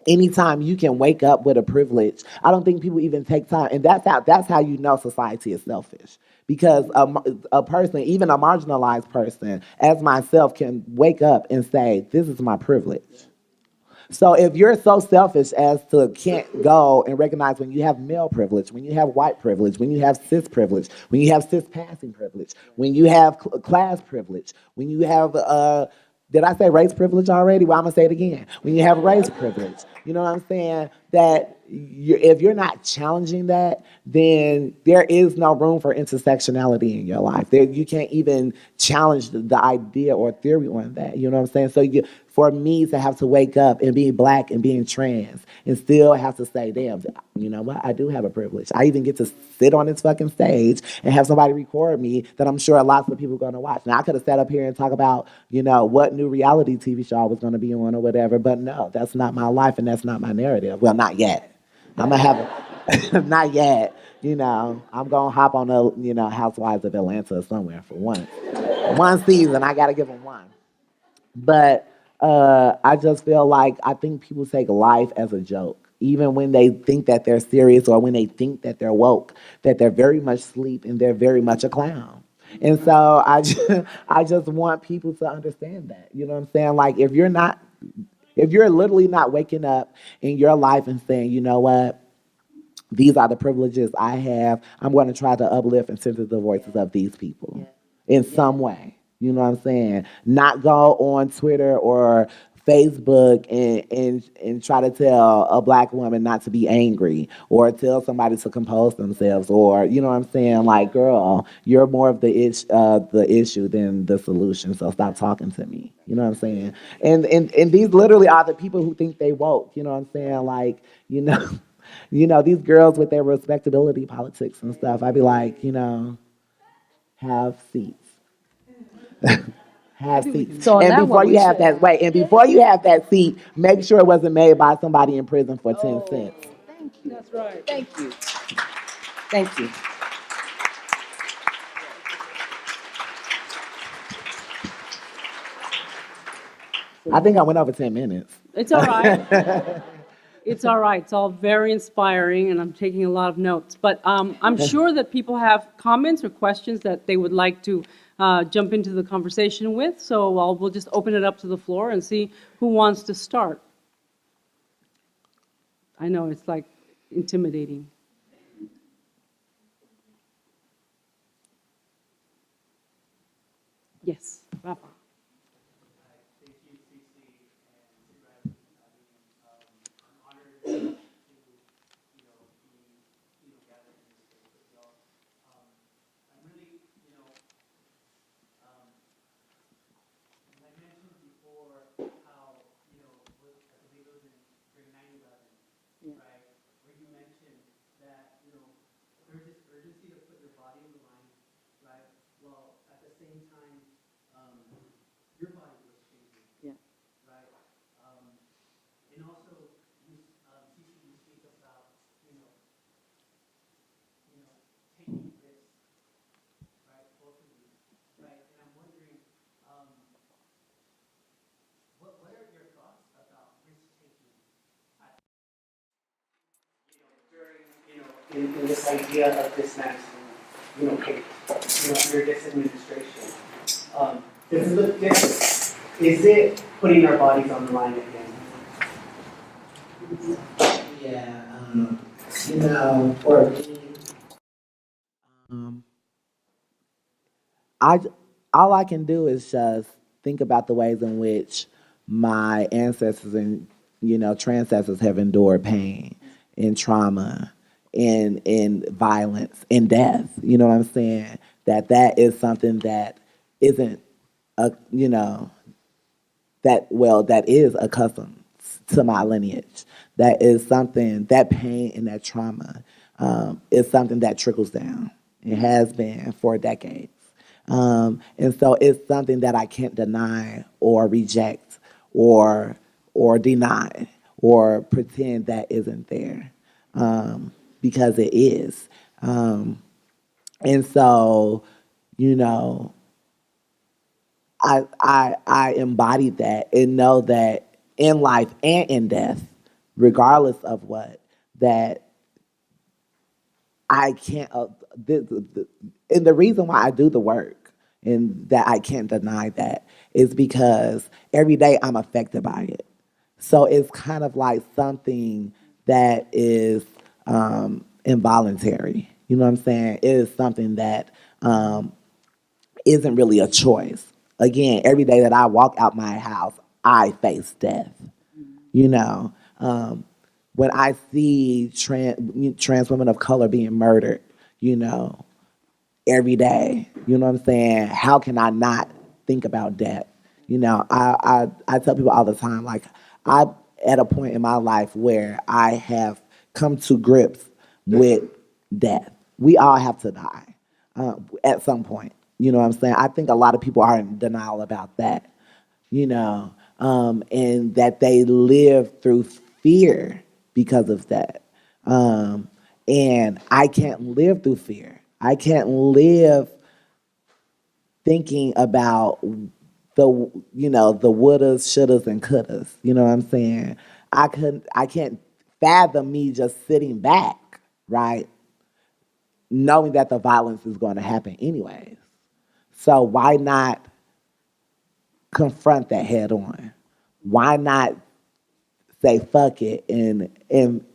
Anytime you can wake up with a privilege, I don't think people even take time. And that's how you know society is selfish. Because a person, even a marginalized person, as myself, can wake up and say, this is my privilege. Yeah. So if you're so selfish as to can't go and recognize when you have male privilege, when you have white privilege, when you have cis privilege, when you have cis passing privilege, when you have class privilege, when you have Did I say race privilege already? Well, I'm gonna say it again. When you have race privilege, you know what I'm saying? That if you're not challenging that, then there is no room for intersectionality in your life. There, you can't even challenge the idea or theory on that. You know what I'm saying? So for me to have to wake up and be black and being trans and still have to say, damn, you know what? I do have a privilege. I even get to sit on this fucking stage and have somebody record me that I'm sure lots of people are going to watch. Now, I could have sat up here and talk about, you know, what new reality TV show I was going to be on or whatever, but no, that's not my life and that's not my narrative. Well, not yet. I'm going to have a, not yet. You know, I'm going to hop on the, you know, Housewives of Atlanta or somewhere for one season. I got to give them one. But I just feel like I think people take life as a joke. Even when they think that they're serious or when they think that they're woke, that they're very much asleep and they're very much a clown. And so I just want people to understand that. You know what I'm saying? Like if you're literally not waking up in your life and saying, you know what, these are the privileges I have, I'm going to try to uplift and center the voices of these people in some way. You know what I'm saying? Not go on Twitter or Facebook and try to tell a black woman not to be angry or tell somebody to compose themselves or, you know what I'm saying? Like, girl, you're more of the issue than the solution, so stop talking to me. You know what I'm saying? And these literally are the people who think they woke. You know what I'm saying? Like, you know, you know, these girls with their respectability politics and stuff, I'd be like, you know, have seats. Have seats. So on And that before one, you we have should. that, wait, and before you have that seat, make sure it wasn't made by somebody in prison for 10 cents. Thank you. That's right. Thank you. Thank you. I think I went over 10 minutes. It's all right. It's all right. It's all very inspiring, and I'm taking a lot of notes. But I'm sure that people have comments or questions that they would like to jump into the conversation with. So we'll just open it up to the floor and see who wants to start. I know it's like intimidating. Yes, Rafa. In this idea of dismantling, hate, under this administration. Does it look different? Is it putting our bodies on the line again? Yeah, you know, for me, I all I can do is just think about the ways in which my ancestors and transcestors have endured pain and trauma and violence and death. You know what I'm saying? That is something that isn't a that is accustomed to my lineage. That is something, that pain and that trauma is something that trickles down. It has been for decades. And so it's something that I can't deny or reject or deny or pretend that isn't there, because it is. And so, I embody that and know that in life and in death, regardless of what, that I can't. And the reason why I do the work and that I can't deny that is because every day I'm affected by it. So it's kind of like something that is involuntary. You know what I'm saying? It is something that isn't really a choice. again, every day that I walk out my house, I face death. You know, when I see trans women of color being murdered, you know, every day, you know what I'm saying? How can I not think about death? You know, I tell people all the time, like, I at a point in my life where I have come to grips with death. We all have to die at some point. You know what I'm saying? I think a lot of people are in denial about that, you know, and that they live through fear because of that. And I can't live through fear. I can't live thinking about the the wouldas, shouldas, and couldas. You know what I'm saying? I can't fathom me just sitting back, right, knowing that the violence is going to happen anyways. So why not confront that head on? Why not say fuck it and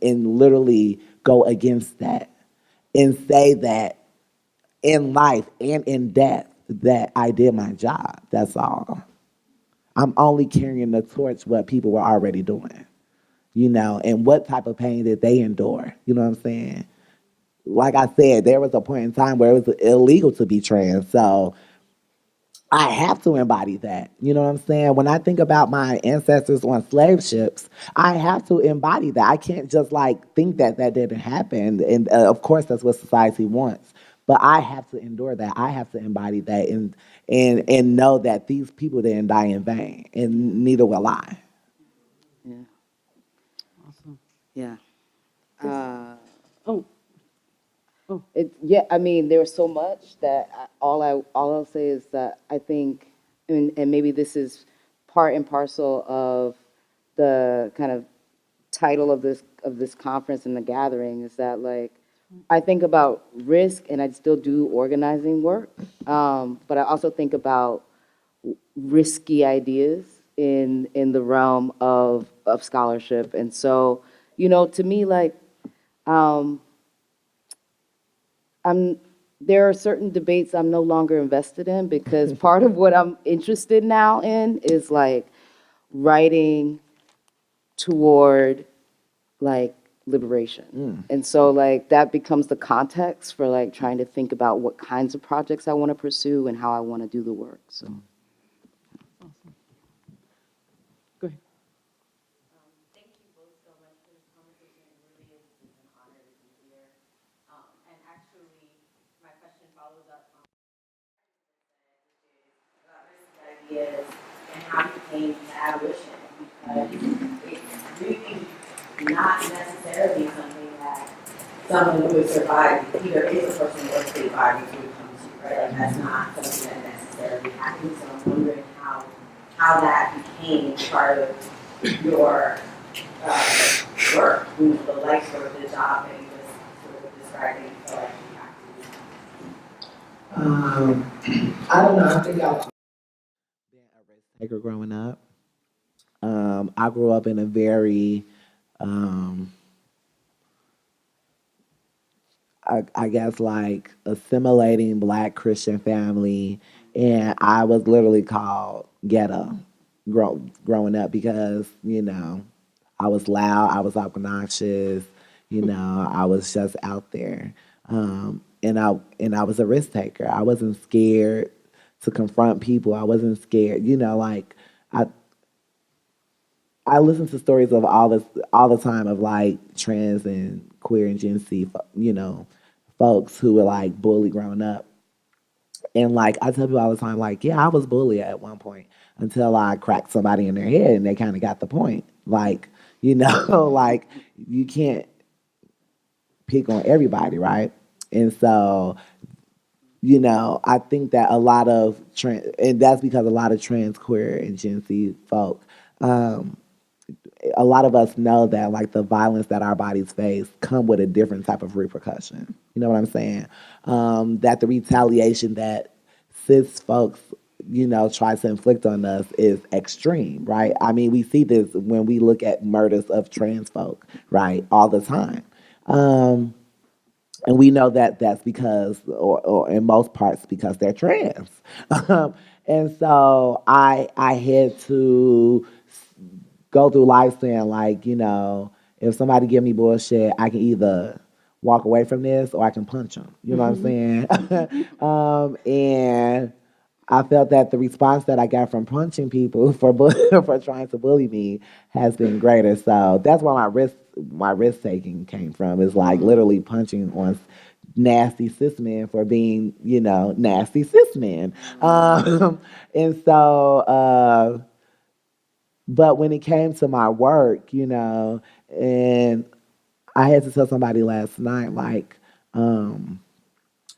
literally go against that and say that in life and in death that I did my job. That's all. I'm only carrying the torch what people were already doing, you know, and what type of pain did they endure? You know what I'm saying? Like I said, there was a point in time where it was illegal to be trans. So I have to embody that. You know what I'm saying? When I think about my ancestors on slave ships, I have to embody that. I can't just like think that that didn't happen. And of course, that's what society wants. But I have to endure that. I have to embody that and know that these people didn't die in vain, and neither will I. Yeah. Awesome. Yeah. Oh, Yeah, I mean, there was so much that all I'll say is that I think, and maybe this is part and parcel of the kind of title of this conference and the gathering, is that like I think about risk and I still do organizing work, but I also think about risky ideas in the realm of scholarship, and so to me like. Um, I'm there are certain debates I'm no longer invested in because part of what I'm interested now in is like writing toward like liberation. And so like that becomes the context for like trying to think about what kinds of projects I want to pursue and how I want to do the work. So go ahead. Thank you both so much for this conversation. It really is an honor to be here. And actually, my question follows up on ideas and how you came to abolition, because it's really not necessarily something that someone who has survived, either is a person or state bodies would come to, right? Like that's not something that necessarily happens. So I'm wondering how that became part of your work, the life work, the job that you just sort of described that you feel like you have to do. I don't know. I think I've been a risk taker growing up. I grew up in a very, I guess, like assimilating Black Christian family, and I was literally called ghetto growing up because I was loud, I was obnoxious, I was just out there, and I was a risk taker. I wasn't scared to confront people. I wasn't scared, like I I listen to stories of all the time of like trans and queer and Gen Z, folks who were like bullied growing up. And like I tell people all the time, like, yeah, I was bullied at one point until I cracked somebody in their head and they kind of got the point. Like, like you can't pick on everybody, right? And so, I think that a lot of and that's because a lot of trans, queer, and Gen Z folk, a lot of us know that like the violence that our bodies face come with a different type of repercussion. You know what I'm saying? That the retaliation that cis folks, try to inflict on us is extreme, right? I mean, we see this when we look at murders of trans folk, right, all the time. And we know that that's because, or in most parts, because they're trans. And so I had to go through life saying like, if somebody give me bullshit, I can either walk away from this or I can punch them. You know what I'm saying? And I felt that the response that I got from punching people for for trying to bully me has been greater. So that's where my risk taking came from. Is like literally punching on nasty cis men for being nasty cis men. And so. But when it came to my work, and I had to tell somebody last night,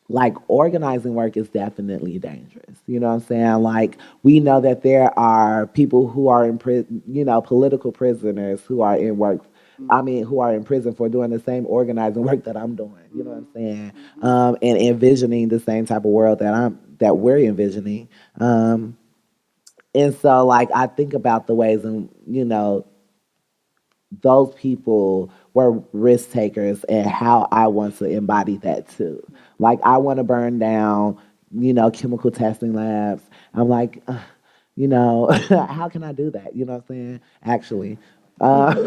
like organizing work is definitely dangerous. You know what I'm saying? Like we know that there are people who are in prison, political prisoners who are in work. I mean, who are in prison for doing the same organizing work that I'm doing. You know what I'm saying? And envisioning the same type of world that we're envisioning. And so, like, I think about the ways, and those people were risk takers, and how I want to embody that too. Like, I want to burn down, chemical testing labs. I'm like, how can I do that? You know what I'm saying? Actually, but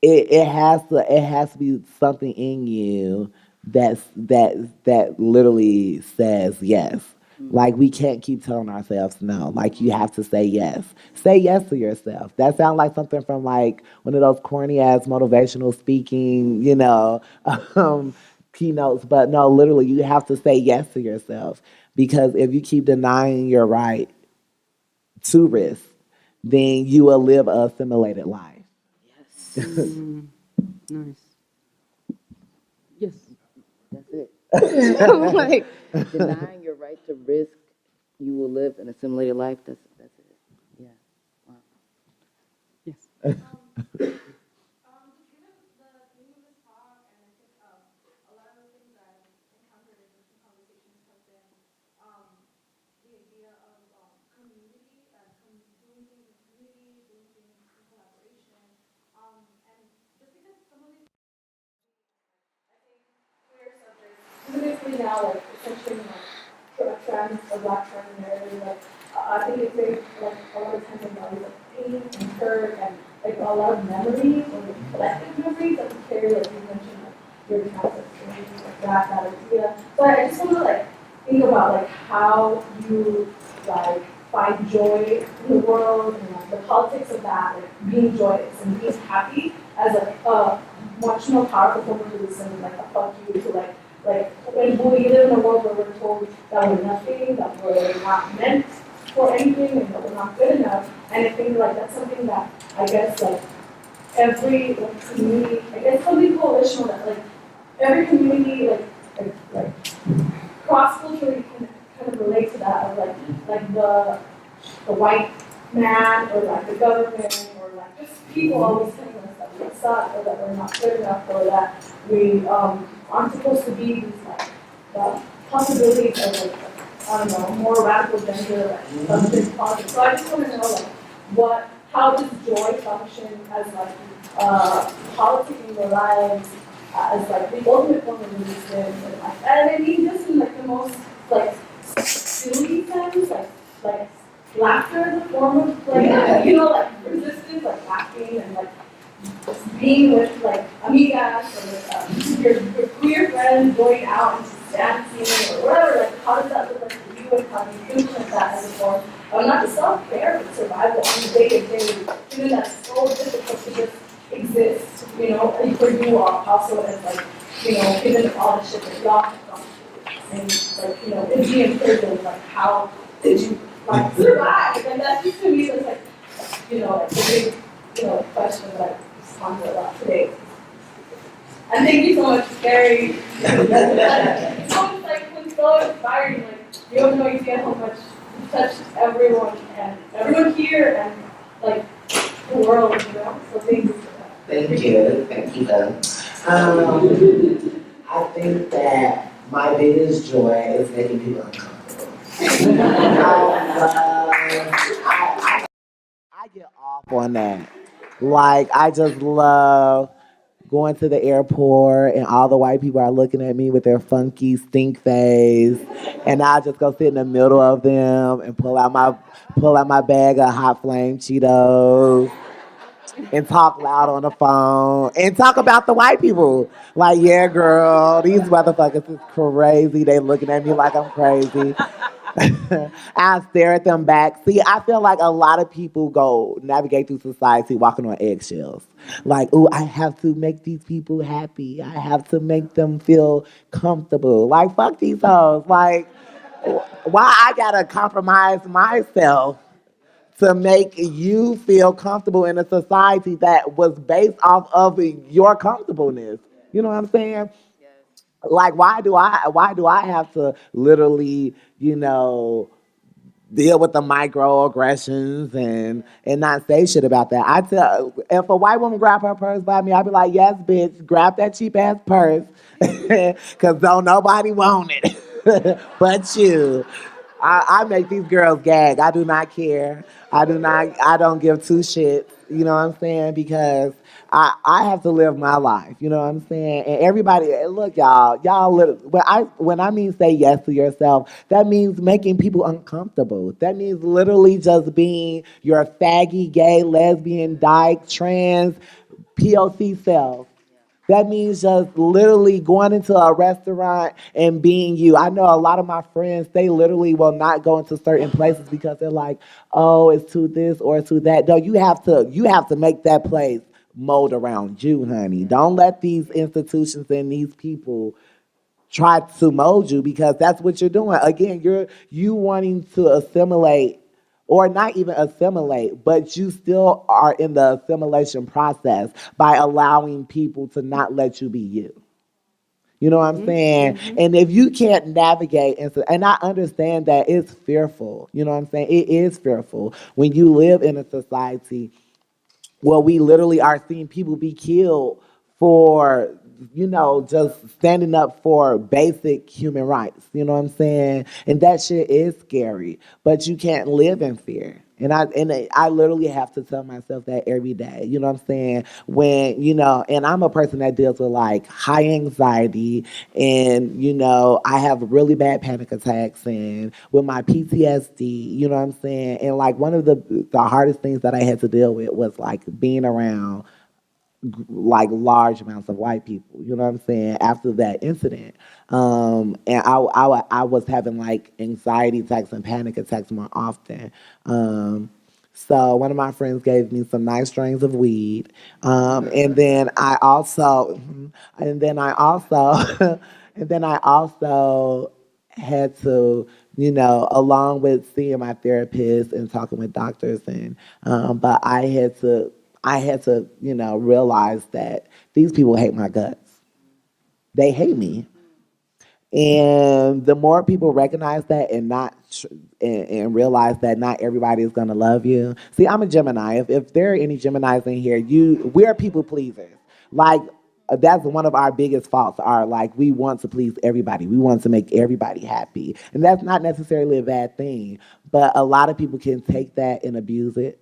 it has to be something in you that literally says yes. Like we can't keep telling ourselves no. Like you have to say yes. Say yes to yourself. That sounds like something from like one of those corny ass motivational speaking, um, keynotes. But no, literally, you have to say yes to yourself because if you keep denying your right to risk, then you will live a simulated life. Nice. Yes. That's it. I'm like, denying your right to risk, you will live in a simulated life. That's it. Yeah. Wow. Yes. Specifically now, like, especially in like trans or black trans narrative, like, I think it's very, like, a lot of times in values like pain and hurt and, like, a lot of memories or like, collective memories that we carry, like you mentioned, like, your trans experience, like that idea. But I just want to, like, think about, like, how you, like, find joy in the world and, like, the politics of that, like, being joyous and being happy as, like, a much more powerful form of resistance, like, a fuck you to, like when we live in a world where we're told that we're nothing, that we're not meant for anything, and that we're not good enough. And I think like that's something that I guess like every like community, I guess something coalitional that like every community like cross-culturally can kind of relate to that of like the white man or like the government or like just people always telling us that we suck or that we're not good enough or that we aren't supposed to be these like the possibilities of like I don't know more radical gender like something positive. So I just want to know like how does joy function as like politics in your lives as like the ultimate form of resistance and I mean this in like the most like silly sense like laughter is a form of like like resistance like laughing and like just being with like amigas or with your queer friends going out and just dancing or whatever, like how does that look like for you and how do you implement that as a form of not just self-care but survival on the day-to-day, given that it's so difficult to just exist, and for you all also as like, given all the shit that y'all have gone through and like, in being prison, like how did you like survive? And that's just to me that's like, like the big, question that I responded a lot today. And thank you so much, Gary. It's so so inspiring. Like you have no idea how much you touched everyone and everyone here and like the world, So thank you for that. Thank you, though. I think that my biggest joy is making people uncomfortable. I get off on that. Like, I just love going to the airport and all the white people are looking at me with their funky stink face, and I just go sit in the middle of them and pull out my bag of hot flame Cheetos and talk loud on the phone and talk about the white people. Like, yeah, girl, these motherfuckers is crazy. They looking at me like I'm crazy. I stare at them back. See, I feel like a lot of people go navigate through society walking on eggshells. Like, ooh, I have to make these people happy. I have to make them feel comfortable. Like, fuck these hoes. Like, why I gotta compromise myself to make you feel comfortable in a society that was based off of your comfortableness? You know what I'm saying? Like, why do I have to literally, deal with the microaggressions and not say shit about that? I tell, if a white woman grab her purse by me, I'd be like, yes, bitch, grab that cheap ass purse, cause don't nobody want it but you. I make these girls gag. I do not care. I don't give two shits. You know what I'm saying? Because I have to live my life. You know what I'm saying? And everybody, look, when I mean say yes to yourself, that means making people uncomfortable. That means literally just being your faggy, gay, lesbian, dyke, trans, POC self. That means just literally going into a restaurant and being you. I know a lot of my friends, they literally will not go into certain places because they're like, oh, it's to this or it's to that. No, you have to make that place mold around you, honey. Don't let these institutions and these people try to mold you, because that's what you're doing. Again, you wanting to assimilate, or not even assimilate, but you still are in the assimilation process by allowing people to not let you be you. You know what I'm saying? And if you can't navigate, and I understand that it's fearful. You know what I'm saying? It is fearful when you live in a society, well, we literally are seeing people be killed for, just standing up for basic human rights. You know what I'm saying? And that shit is scary, but you can't live in fear. And I literally have to tell myself that every day. You know what I'm saying? And I'm a person that deals with like high anxiety, and I have really bad panic attacks, and with my PTSD, you know what I'm saying? And like one of the hardest things that I had to deal with was like being around like large amounts of white people, you know what I'm saying, after that incident. And I was having like anxiety attacks and panic attacks more often. So one of my friends gave me some nice strains of weed. And then I also, and then I also, and then I also had to, along with seeing my therapist and talking with doctors, but I had to, realize that these people hate my guts. They hate me. And the more people recognize that and not and realize that not everybody is gonna love you. See, I'm a Gemini. If there are any Geminis in here, we're people pleasers. Like, that's one of our biggest faults. Are like, we want to please everybody. We want to make everybody happy, and that's not necessarily a bad thing. But a lot of people can take that and abuse it.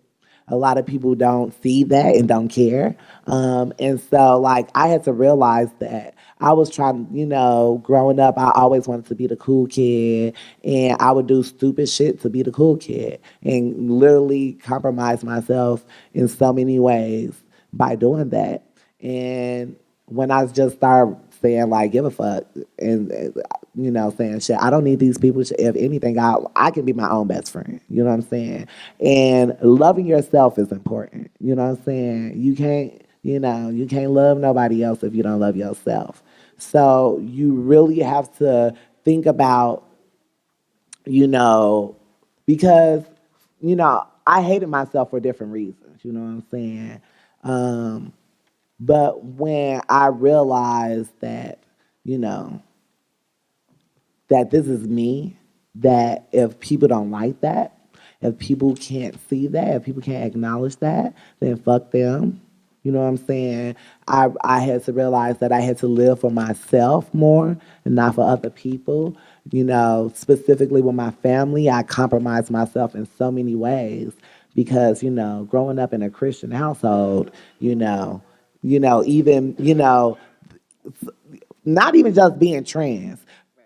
A lot of people don't see that and don't care. And so, like, I had to realize that I was trying, growing up, I always wanted to be the cool kid, and I would do stupid shit to be the cool kid and literally compromise myself in so many ways by doing that. And when I just started saying, like, give a fuck, and saying shit, I don't need these people. If anything, I can be my own best friend. You know what I'm saying? And loving yourself is important. You know what I'm saying? You can't love nobody else if you don't love yourself. So you really have to think about, you know, because, I hated myself for different reasons. You know what I'm saying? But when I realized that, you know, that this is me, that if people don't like that, if people can't see that, if people can't acknowledge that, then fuck them. You know what I'm saying? I had to realize that I had to live for myself more and not for other people. Specifically with my family, I compromised myself in so many ways because, growing up in a Christian household, even, not even just being trans,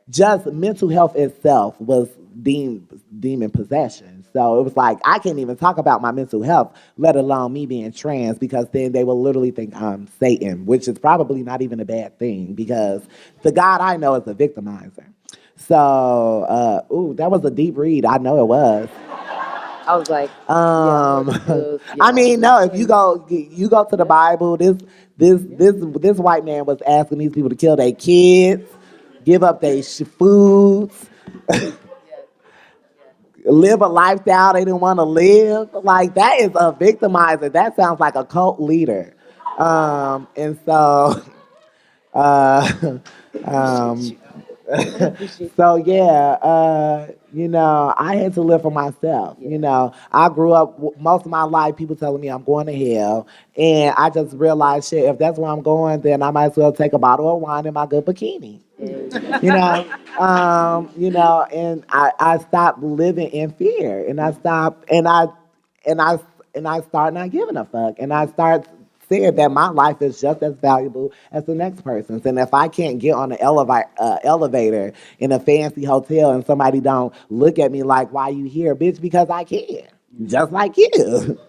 just mental health itself was deemed demon possession. So it was like I can't even talk about my mental health, let alone me being trans, because then they will literally think I'm Satan, which is probably not even a bad thing because the God I know is a victimizer. So, that was a deep read. I know it was. I was like, I mean, no. If you go to the Bible, this white man was asking these people to kill their kids, give up their foods, live a lifestyle they didn't want to live. Like that is a victimizer. That sounds like a cult leader. And so, uh, um, so yeah, I had to live for myself. I grew up most of my life people telling me I'm going to hell, and I just realized, shit, if that's where I'm going, then I might as well take a bottle of wine in my good bikini. And I stopped living in fear, and I stopped, and I and I start not giving a fuck, and I start saying that my life is just as valuable as the next person's. And if I can't get on the elevator in a fancy hotel and somebody don't look at me like, why you here, bitch? Because I can, just like you.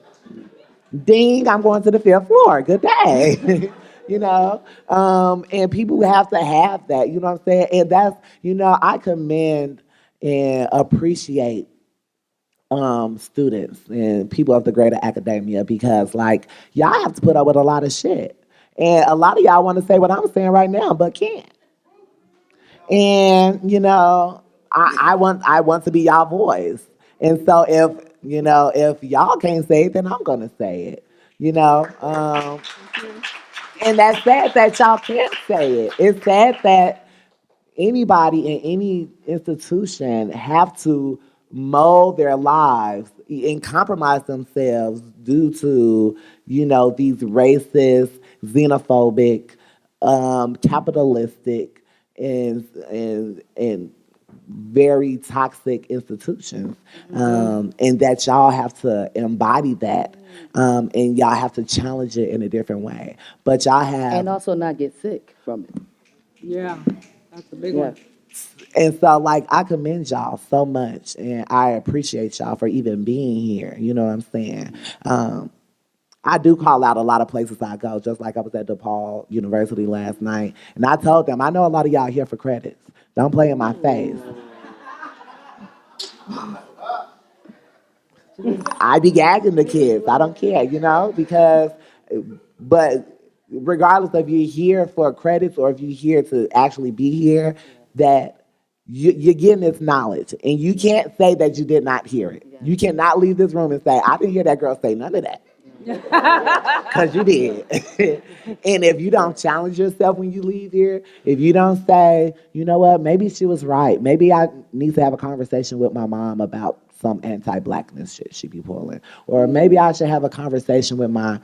Ding, I'm going to the fifth floor. Good day. And people have to have that, you know what I'm saying? And that's, I commend and appreciate students and people of the greater academia because, like, y'all have to put up with a lot of shit. And a lot of y'all want to say what I'm saying right now, but can't. And, I want to be y'all voice. And so if y'all can't say it, then I'm going to say it, and that's sad that y'all can't say it. It's sad that anybody in any institution have to mold their lives and compromise themselves due to, these racist, xenophobic, capitalistic, and very toxic institutions, and that y'all have to embody that, and y'all have to challenge it in a different way. But y'all have, and also not get sick from it. Yeah, that's a big one. and so, like, I commend y'all so much, and I appreciate y'all for even being here. You know what I'm saying? I do call out a lot of places I go, just like I was at DePaul University last night, and I told them, I know a lot of y'all here for credits. Don't play in my face. I be gagging the kids. I don't care, because, but regardless of you're here for credits or if you're here to actually be here, that you're getting this knowledge. And you can't say that you did not hear it. You cannot leave this room and say, I didn't hear that girl say none of that. Because you did. And if you don't challenge yourself when you leave here, if you don't say, you know what, maybe she was right. Maybe I need to have a conversation with my mom about some anti-blackness shit she be pulling. Or maybe I should have a conversation with my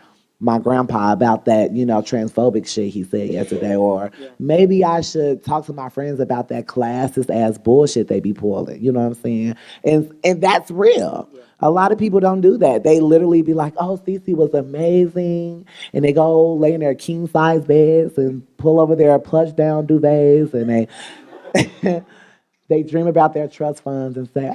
grandpa about that, transphobic shit he said yesterday. Or maybe I should talk to my friends about that classist ass bullshit they be pulling. You know what I'm saying? And that's real. A lot of people don't do that. They literally be like, oh, Cece was amazing. And they go lay in their king size beds and pull over their plush down duvets, and they dream about their trust funds and say,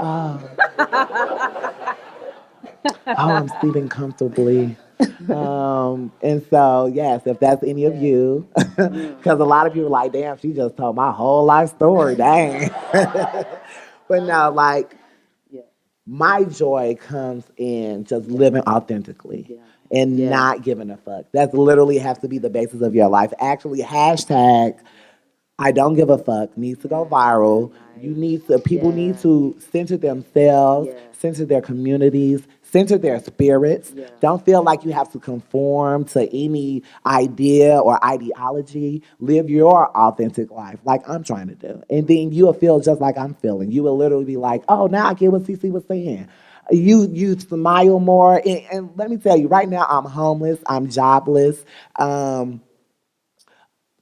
I'm sleeping comfortably. And so, yes, if that's any of you, because a lot of people are like, damn, she just told my whole life story, dang. But no, like, my joy comes in just living authentically and not giving a fuck. That's literally has to be the basis of your life. Actually, hashtag I don't give a fuck needs to go viral. People need to center themselves, center their communities, center their spirits. Don't feel like you have to conform to any idea or ideology. Live your authentic life like I'm trying to do. And then you'll feel just like I'm feeling. You will literally be like, oh, now I get what Cece was saying. You smile more. And let me tell you, right now I'm homeless, I'm jobless.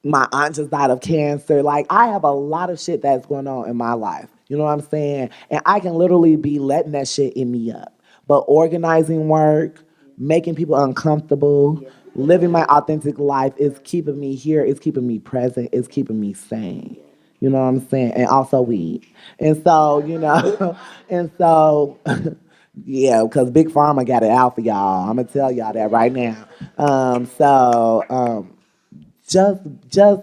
My aunt just died of cancer. Like, I have a lot of shit that's going on in my life. You know what I'm saying? And I can literally be letting that shit in me up. but organizing work, making people uncomfortable, living my authentic life is keeping me here, it's keeping me present, it's keeping me sane. You know what I'm saying? And also weed. And so, and so, yeah, because Big Pharma got it out for y'all. I'm going to tell y'all that right now. Just just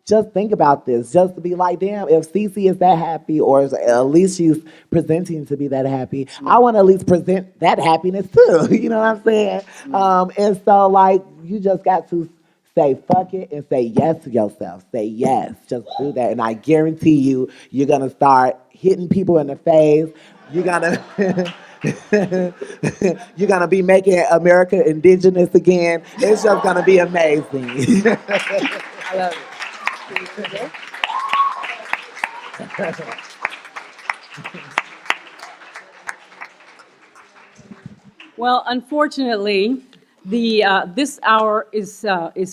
just think about this. Just to be like, damn, if Cece is that happy, or at least she's presenting to be that happy, I want to at least present that happiness too. You know what I'm saying? And so, like, you just got to say fuck it and say yes to yourself. Say yes. Just do that, and I guarantee you, you're gonna start hitting people in the face. You're gonna. You're gonna be making America indigenous again. It's just gonna be amazing. I love it. Well, unfortunately, this hour is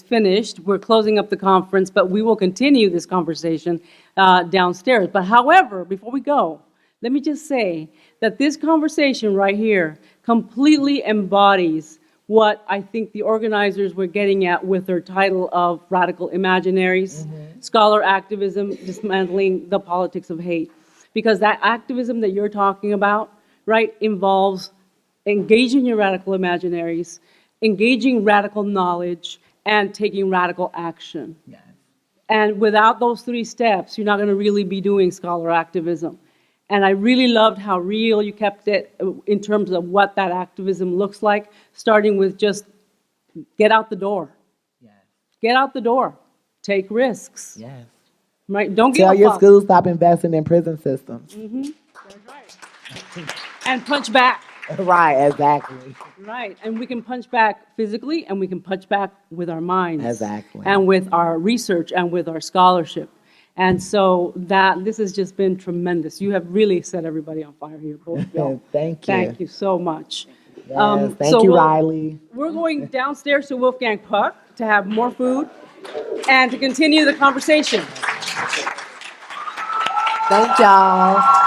finished. We're closing up the conference, but we will continue this conversation downstairs. But however, before we go, let me just say that this conversation right here completely embodies what I think the organizers were getting at with their title of Radical Imaginaries, Scholar Activism, Dismantling the Politics of Hate. Because that activism that you're talking about, right, involves engaging your radical imaginaries, engaging radical knowledge, and taking radical action. Yes. And without those three steps, you're not going to really be doing scholar activism. And I really loved how real you kept it in terms of what that activism looks like, starting with just get out the door. Yes. Get out the door. Take risks. Yes. Right? Don't give Tell a your fuck. schools stop investing in prison systems. And punch back. Right, exactly. Right, and we can punch back physically, and we can punch back with our minds. Exactly. And with our research, and with our scholarship. And so this has just been tremendous. You have really set everybody on fire here, both of y'all. Thank you. Thank you so much. Yes, thank so you, we'll- Riley. We're going downstairs to Wolfgang Puck to have more food and to continue the conversation. Thank y'all.